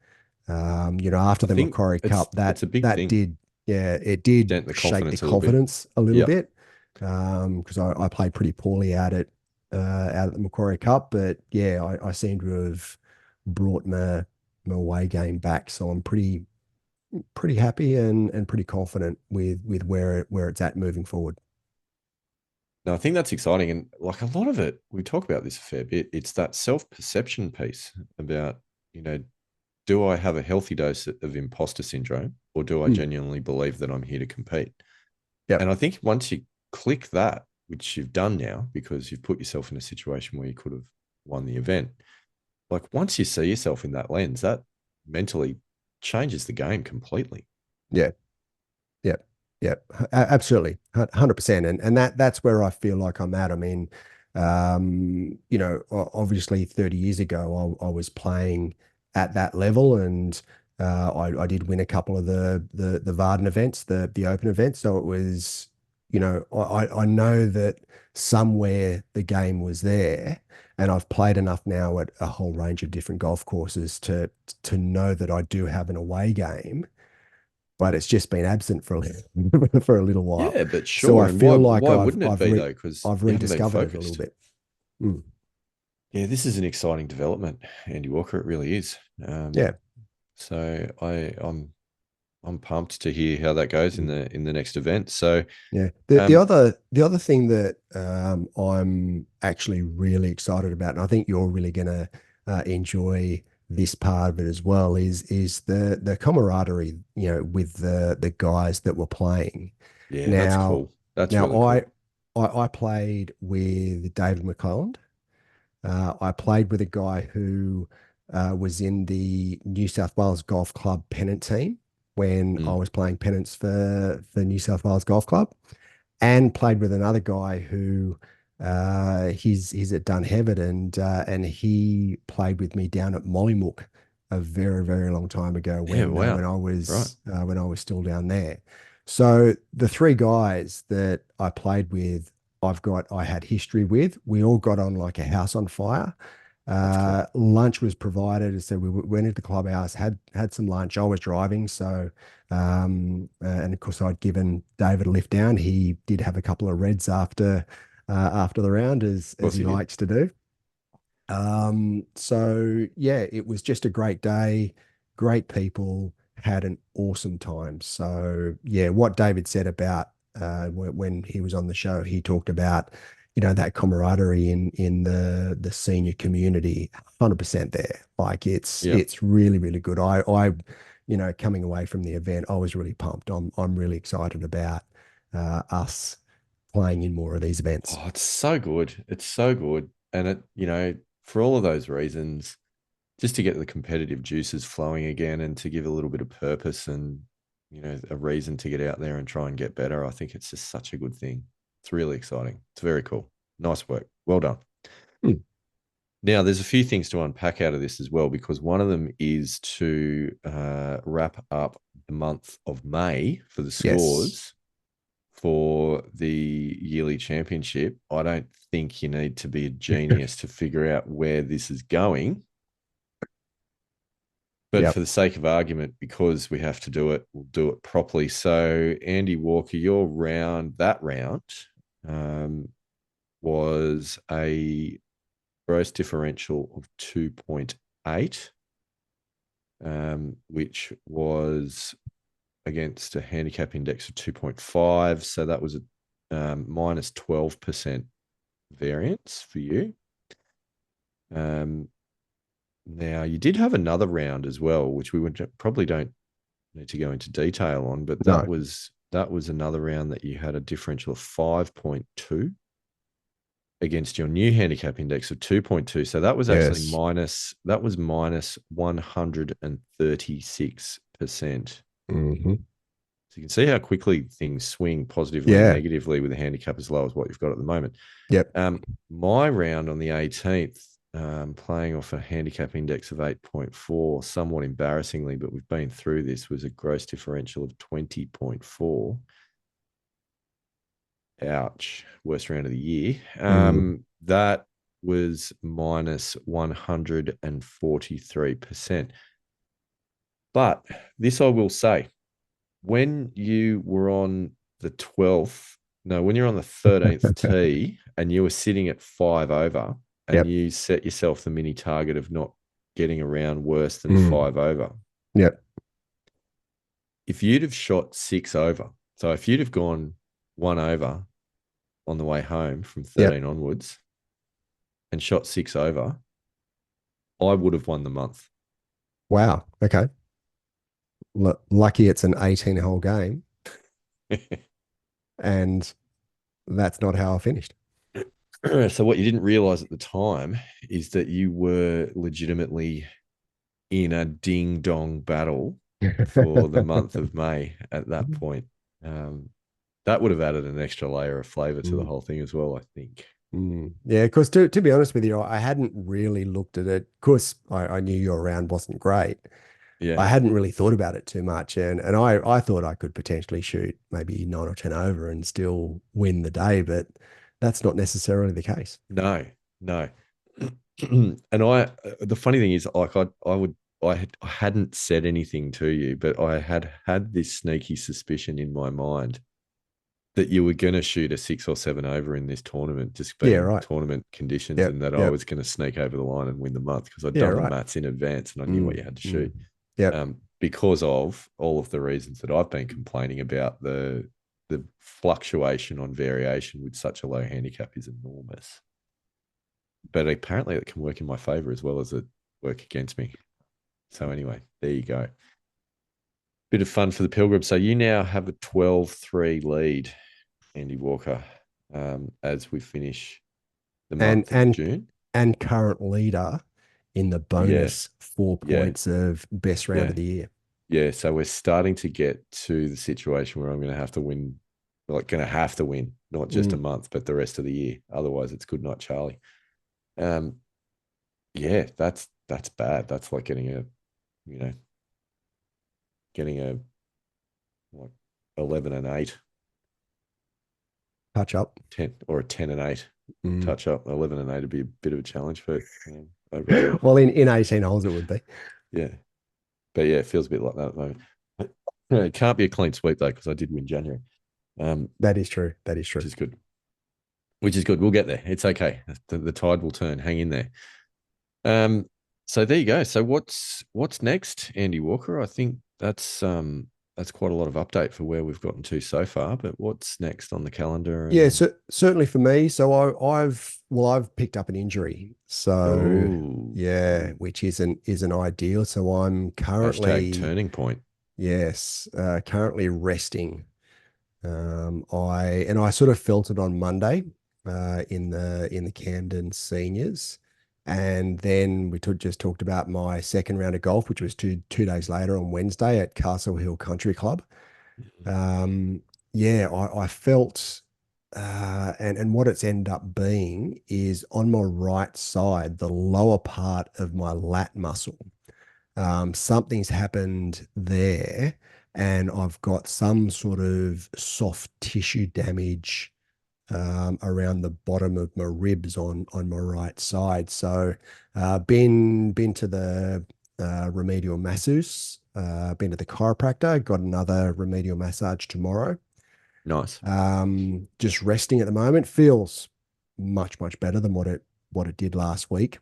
After the Macquarie Cup, it's a big thing. it did Dent the shake the confidence a little bit. confidence a little bit because I played pretty poorly out at the Macquarie Cup, but yeah, I seem to have brought my away game back, so I'm pretty happy and pretty confident with where it's at moving forward. No, I think that's exciting. And like a lot of it, we talk about this a fair bit. It's that self-perception piece about, do I have a healthy dose of imposter syndrome or do I genuinely believe that I'm here to compete? Yep. And I think once you click that, which you've done now because you've put yourself in a situation where you could have won the event, like once you see yourself in that lens, that mentally changes the game completely. Yeah. Yeah. Yeah, absolutely, 100%. And that's where I feel like I'm at. I mean, obviously 30 years ago, I was playing at that level, and I did win a couple of the Varden events, the Open events. So it was, I know that somewhere the game was there, and I've played enough now at a whole range of different golf courses to know that I do have an away game, but it's just been absent for a little, for a little while. Yeah, but So sure. I And feel like why wouldn't it be though? Because I've you haven't been rediscovered it a little focused. bit. Mm. Yeah, this is an exciting development, Andy Walker. It really is. Yeah. So I'm pumped to hear how that goes in the next event. So Yeah. um, The other thing that I'm actually really excited about, and I think you're really going to enjoy this part of it as well, is the camaraderie, with the guys that were playing. yeah, that's Now, cool. That's now really cool. I played with David McClelland. I played with a guy who was in the New South Wales Golf Club pennant team when I Mm. was playing pennants for New South Wales Golf Club, and played with another guy who he's at Dunhevert, and he played with me down at Mollymook a very, very long time ago Yeah, when wow. I Right. was still down there. So the three guys that I played with, I had history with. We all got on like a house on fire. That's cool. Lunch was provided, so we went into the clubhouse, had some lunch. I was driving, so and of course I'd given David a lift down. He did have a couple of reds after the round, Of as course he he did. likes to do. So yeah, it was just a great day, great people, had an awesome time. So yeah, what David said about when he was on the show, he talked about, that camaraderie in the senior community, 100% there. Like Yeah. it's really, really good. Coming away from the event, I was really pumped. I'm really excited about us playing in more of these events. Oh, it's so good. It's so good. And for all of those reasons, just to get the competitive juices flowing again and to give a little bit of purpose and, a reason to get out there and try and get better, I think it's just such a good thing. It's really exciting. It's very cool. Nice work. Well done. Hmm. Now, there's a few things to unpack out of this as well, because one of them is to wrap up the month of May for the Yes. scores for the yearly championship. I don't think you need to be a genius to figure out where this is going. But Yep. for the sake of argument, because we have to do it, we'll do it properly. So, Andy Walker, that round was a gross differential of 2.8, which was against a handicap index of 2.5. So that was a minus 12% variance for you. Now, you did have another round as well, which we probably don't need to go into detail on, but No. that was another round that you had a differential of 5.2 against your new handicap index of 2.2. So that was actually Yes. minus 136%. Hmm. So you can see how quickly things swing positively and Yeah. negatively with a handicap as low as what you've got at the moment. Yep. My round on the 18th, playing off a handicap index of 8.4, somewhat embarrassingly, but we've been through this, was a gross differential of 20.4. Ouch. Worst round of the year. That was minus 143%. But this I will say, when you were on the 12th, no, when you're on the 13th tee and you were sitting at 5 over and Yep. you set yourself the mini target of not getting around worse than Mm. 5 over, Yep. if you'd have shot 6 over, so if you'd have gone 1 over on the way home from 13 Yep. onwards and shot 6 over, I would have won the month. Wow. Okay. Lucky it's an 18-hole game, and that's not how I finished. So what you didn't realize at the time is that you were legitimately in a ding dong battle for the month of May at that point. That would have added an extra layer of flavour to the Mm. whole thing as well, I think. Yeah, because to be honest with you, I hadn't really looked at it. Of course, I knew your round wasn't great. Yeah. I hadn't really thought about it too much, and I thought I could potentially shoot maybe 9 or 10 over and still win the day, but that's not necessarily the case. No. And the funny thing is, like, I hadn't said anything to you, but I had this sneaky suspicion in my mind that you were going to shoot a 6 or 7 over in this tournament, just Yeah, being right. tournament conditions, Yep, and that I yep. was going to sneak over the line and win the month because I'd Yeah, done the right. maths in advance and I knew what you had to shoot. Yep. Because of all of the reasons that I've been complaining about, the fluctuation on variation with such a low handicap is enormous. But apparently it can work in my favor as well as it work against me. So anyway, there you go. Bit of fun for the Pilgrims. So you now have a 12-3 lead, Andy Walker, as we finish the month of June. And current leader in the bonus 4 points of best round of the year. Yeah, so we're starting to get to the situation where I'm going to have to win, not just a month, but the rest of the year. Otherwise, it's good night, Charlie. Yeah, that's bad. That's like getting a like 11 and 8 touch up, 10 or a 10 and 8 touch up. 11 and 8 would be a bit of a challenge, but well, in 18 holes it would be. Yeah, but yeah, it feels a bit like that at the moment. It can't be a clean sweep though, because I did win January. That is true. Which is good. We'll get there. It's okay. The tide will turn. Hang in there. So there you go. So what's next, Andy Walker? I think that's quite a lot of update for where we've gotten to so far. But what's next on the calendar? Yeah, so certainly for me. So I've picked up an injury. So yeah, which isn't ideal. So I'm currently #turning point. Yes, currently resting. I sort of felt it on Monday in the Camden Seniors, and then we just talked about my second round of golf, which was two days later on Wednesday at Castle Hill Country Club. Yeah, I felt, and what it's ended up being is on my right side, the lower part of my lat muscle. Something's happened there, and I've got some sort of soft tissue damage around the bottom of my ribs on my right side. So, been to the remedial masseuse, been to the chiropractor, got another remedial massage tomorrow. Nice. Just resting at the moment. Feels much better than what it did last week.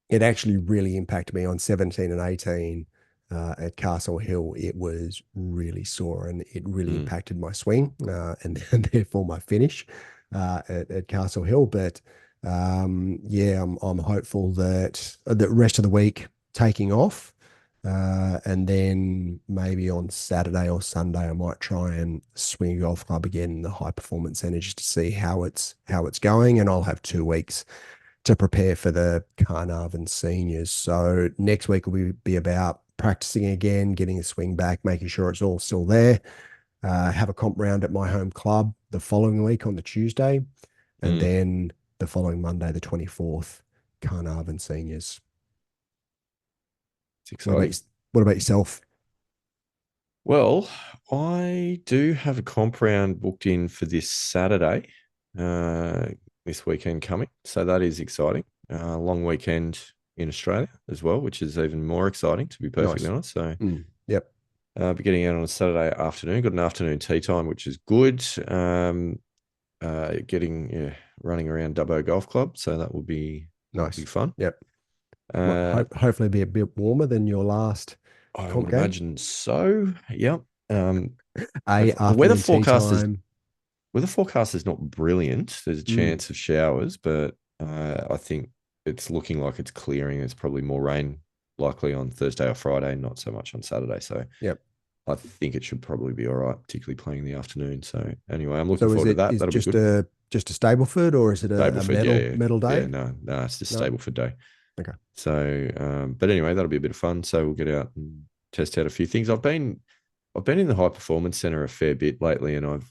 It actually really impacted me on 17 and 18 at Castle Hill. It was really sore, and it really impacted my swing and therefore my finish at Castle Hill. But yeah, I'm hopeful that the rest of the week taking off, and then maybe on Saturday or Sunday I might try and swing a golf club again in the high performance center just to see how it's going, and I'll have 2 weeks to prepare for the Carnarvon Seniors. So next week will be about practicing again, getting a swing back, making sure it's all still there. Have a comp round at my home club the following week on the Tuesday, and then the following Monday, the 24th, Carnarvon Seniors. It's exciting. What about yourself? Well, I do have a comp round booked in for this Saturday. This weekend coming. So that is exciting. Long weekend in Australia as well, which is even more exciting, to be perfectly honest. So, yep. Be getting out on a Saturday afternoon. Got an afternoon tea time, which is good. Getting running around Dubbo Golf Club, so that will be nice. Be fun. Yep. Hopefully, be a bit warmer than your last. I would imagine so. Yep. The weather forecast is not brilliant. There's a chance of showers, but I think it's looking like it's clearing. There's probably more rain likely on Thursday or Friday, not so much on Saturday. So yep, I think it should probably be all right, particularly playing in the afternoon. So anyway, I'm looking forward to that. That'll be good. Just a Stableford, or is it a medal day? Yeah, no, it's just Stableford day. Okay. So, but anyway, that'll be a bit of fun. So we'll get out and test out a few things. I've been I've been in the high performance center a fair bit lately, and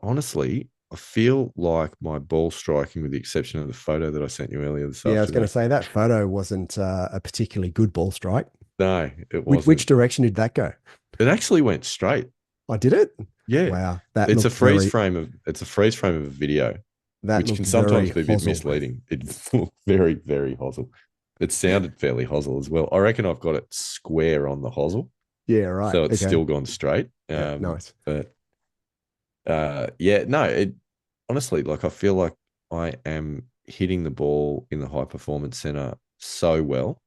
honestly, I feel like my ball striking, with the exception of the photo that I sent you earlier this Yeah, I was going afternoon. to say that photo wasn't a particularly good ball strike. No, it Which wasn't. direction did that go? It actually went straight. I did it. Yeah. Wow, that It's a looked freeze very. frame of a video, That which can looked sometimes very be a bit hosel. misleading. It looked very, very hosel. It sounded fairly hosel as well. I reckon I've got it square on the hosel, Yeah, right. so it's Okay. still gone straight. Yeah, nice. But yeah, no, it honestly, like, I feel like I am hitting the ball in the high performance center so well.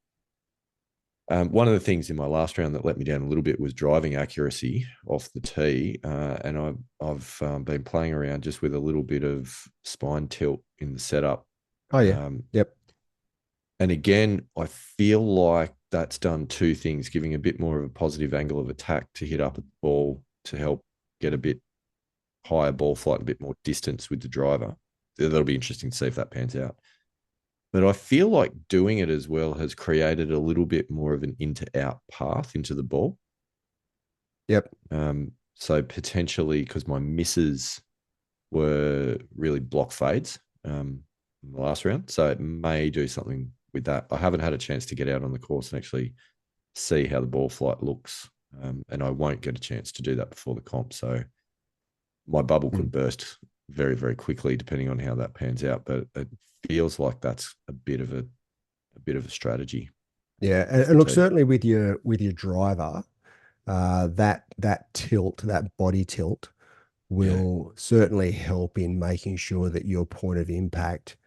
One of the things in my last round that let me down a little bit was driving accuracy off the tee, and I've been playing around just with a little bit of spine tilt in the setup. Oh yeah. Yep. And again, I feel like that's done two things: giving a bit more of a positive angle of attack to hit up at the ball to help get a bit higher ball flight, a bit more distance with the driver. That'll be interesting to see if that pans out. But I feel like doing it as well has created a little bit more of an in-to-out path into the ball. Yep. So potentially, because my misses were really block fades in the last round, so it may do something with that. I haven't had a chance to get out on the course and actually see how the ball flight looks, and I won't get a chance to do that before the comp. So my bubble could burst very, very quickly depending on how that pans out. But it feels like that's a bit of a strategy. Yeah, and look, certainly with your driver, that tilt, that body tilt, will certainly help in making sure that your point of impact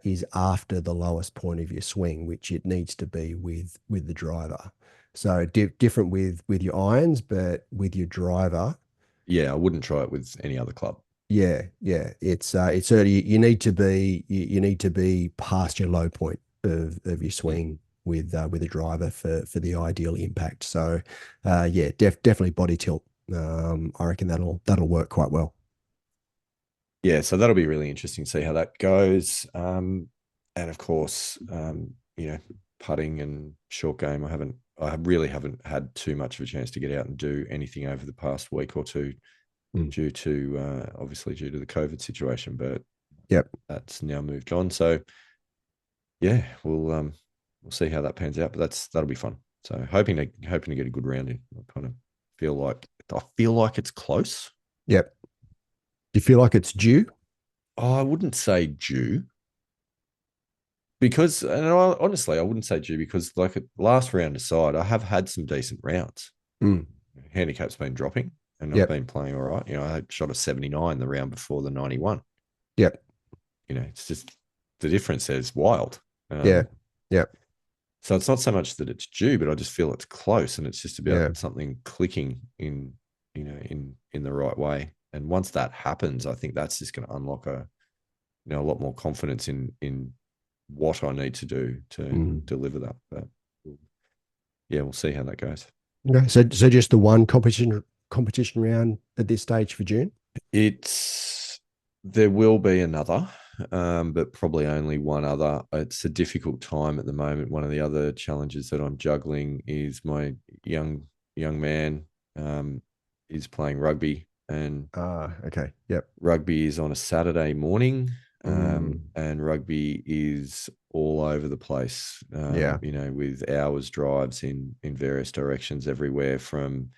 is after the lowest point of your swing, which it needs to be with the driver. So different with your irons, but with your driver. Yeah, I wouldn't try it with any other club. Yeah, it's certainly you need to be you need to be past your low point of your swing with a driver for the ideal impact. So yeah, definitely body tilt. I reckon that'll work quite well. Yeah, so that'll be really interesting to see how that goes. And of course, putting and short game. I really haven't had too much of a chance to get out and do anything over the past week or two, due to obviously due to the COVID situation. But yep, that's now moved on. So yeah, we'll see how that pans out. But that'll be fun. So hoping to get a good round in. I kind of feel like it's close. Yep. Do you feel like it's due? Oh, I wouldn't say due. Because, and honestly, I wouldn't say due because, like, last round aside, I have had some decent rounds. Handicap's been dropping, and I've been playing all right. I shot a 79 the round before the 91. Yep. It's just the difference there is wild. Yeah. Yep. So it's not so much that it's due, but I just feel it's close, and it's just about something clicking in the right way. And once that happens, I think that's just going to unlock a lot more confidence in what I need to do to deliver that. But yeah, we'll see how that goes. Okay. So just the one competition round at this stage for June? There will be another, but probably only one other. It's a difficult time at the moment. One of the other challenges that I'm juggling is my young man is playing rugby, and okay. Yep. rugby is on a Saturday morning. And rugby is all over the place, with hours drives in various directions everywhere from,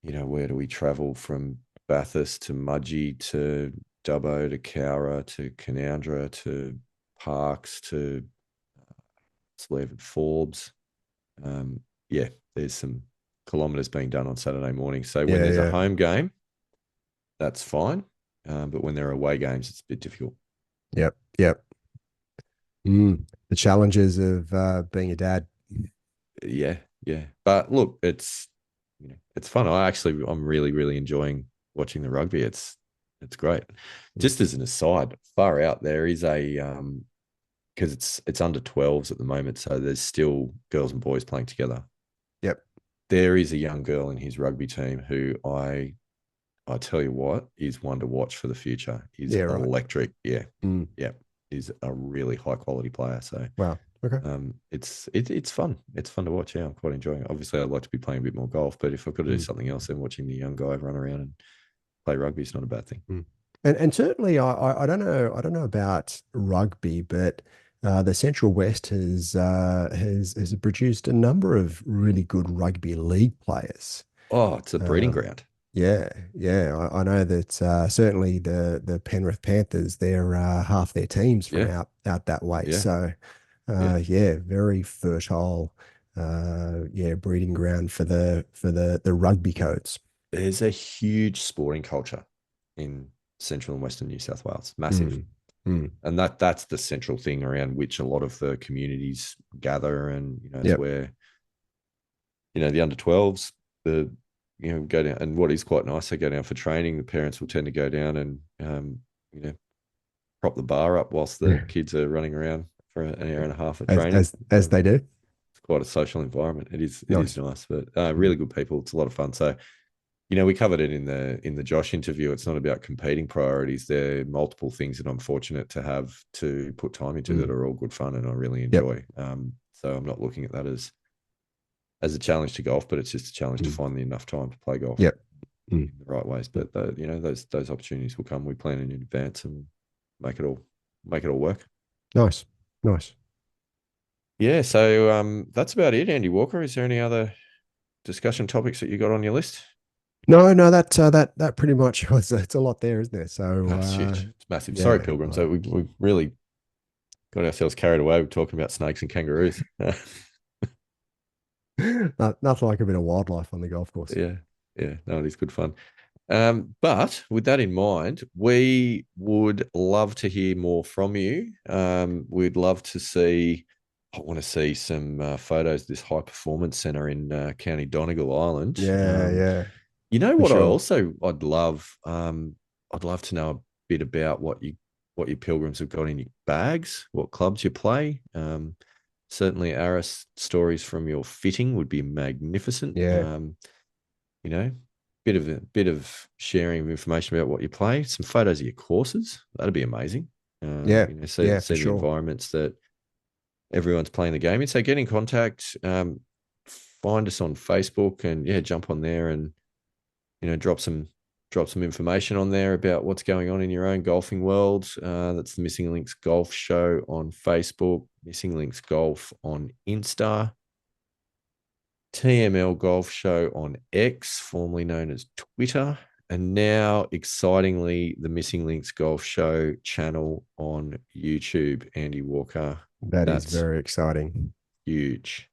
where do we travel from Bathurst to Mudgee to Dubbo to Cowra to Canowindra to Parks to Slave and Forbes. There's some kilometres being done on Saturday morning. So when there's a home game, that's fine. But when there are away games, it's a bit difficult. Yep. The challenges of being a dad. Yeah. But look, it's fun. I'm really, really enjoying watching the rugby. It's great. Just as an aside, far out, there is a because it's under 12s at the moment, so there's still girls and boys playing together. Yep. There is a young girl in his rugby team who I tell you what, is one to watch for the future. He's electric. Yeah. He's a really high quality player. So wow. Okay. It's fun. It's fun to watch. Yeah, I'm quite enjoying it. Obviously, I'd like to be playing a bit more golf, but if I've got to do Mm. something else, then watching the young guy run around and play rugby is not a bad thing. Mm. And certainly I don't know about rugby, but the Central West has produced a number of really good rugby league players. Oh, it's a breeding Um, ground. yeah, yeah. I know that certainly the Penrith Panthers, they're half their teams from Yeah, out that way. yeah, So yeah. yeah, very fertile yeah, breeding ground for the rugby codes. There's a huge sporting culture in central and western New South Wales. Massive. Mm, mm. And that's the central thing around which a lot of the communities gather. And, it's Yep. where, the under 12s, go down. And what is quite nice, they go down for training. The parents will tend to go down and, prop the bar up whilst the kids are running around for an hour and a half of training. As they do. It's quite a social environment. It is Nice. nice, but really good people. It's a lot of fun. So, we covered it in the Josh interview. It's not about competing priorities. There are multiple things that I'm fortunate to have to put time into that are all good fun and I really enjoy. So I'm not looking at that as a challenge to golf, but it's just a challenge to find enough time to play golf Yep. in the right ways. But those opportunities will come. We plan in advance and make it all work. Nice. Nice. Yeah. So that's about it, Andy Walker. Is there any other discussion topics that you got on your list? No, that pretty much was. It's a lot there, isn't there? So That's huge. It's massive. yeah, Sorry, Pilgrims. So we really got ourselves carried away with talking about snakes and kangaroos. nothing like a bit of wildlife on the golf course. Yeah. No, it is good fun. But with that in mind, we would love to hear more from you. We'd love to see. I want to see some photos of this high performance centre in County Donegal Island. Yeah, You know for what? sure. I'd love. I'd love to know a bit about what your Pilgrims have got in your bags, what clubs you play. Certainly, Aris stories from your fitting would be magnificent. Yeah. Bit of sharing of information about what you play. Some photos of your courses. That'd be amazing. Yeah, See for the sure. environments that everyone's playing the game in. So get in contact. Find us on Facebook and jump on there and drop some information on there about what's going on in your own golfing world. That's the Missing Links Golf Show on Facebook, Missing Links Golf on Insta, TML Golf Show on X, formerly known as Twitter, and now, excitingly, the Missing Links Golf Show channel on YouTube. Andy Walker. That's very exciting. Huge.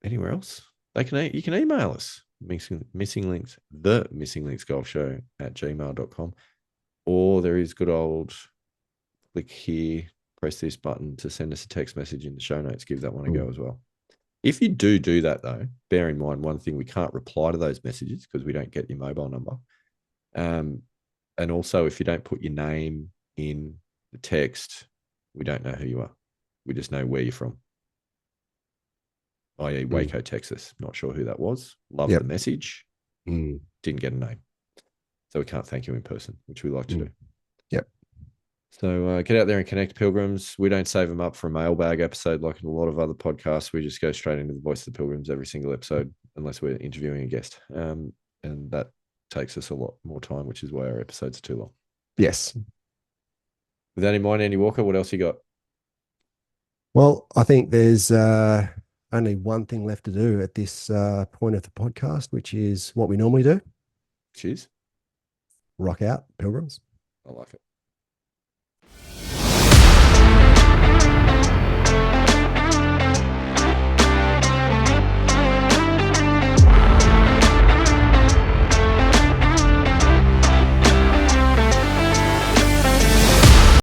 Anywhere else? You can email us. Missing Links, the Missing Links Golf Show at gmail.com. Or there is good old click here, press this button to send us a text message in the show notes. Give that one a go as well. If you do that, though, bear in mind one thing: we can't reply to those messages because we don't get your mobile number. And also, if you don't put your name in the text, we don't know who you are. We just know where you're from. i.e. Waco, Texas. Not sure who that was. Love the message. Didn't get a name. So we can't thank you in person, which we like to do. Yep. So get out there and connect, Pilgrims. We don't save them up for a mailbag episode like in a lot of other podcasts. We just go straight into the voice of the Pilgrims every single episode, unless we're interviewing a guest. And that takes us a lot more time, which is why our episodes are too long. Yes. With that in mind, Andy Walker, what else you got? Well, I think there's only one thing left to do at this point of the podcast, which is what we normally do. Cheers. Rock out, Pilgrims. I like it.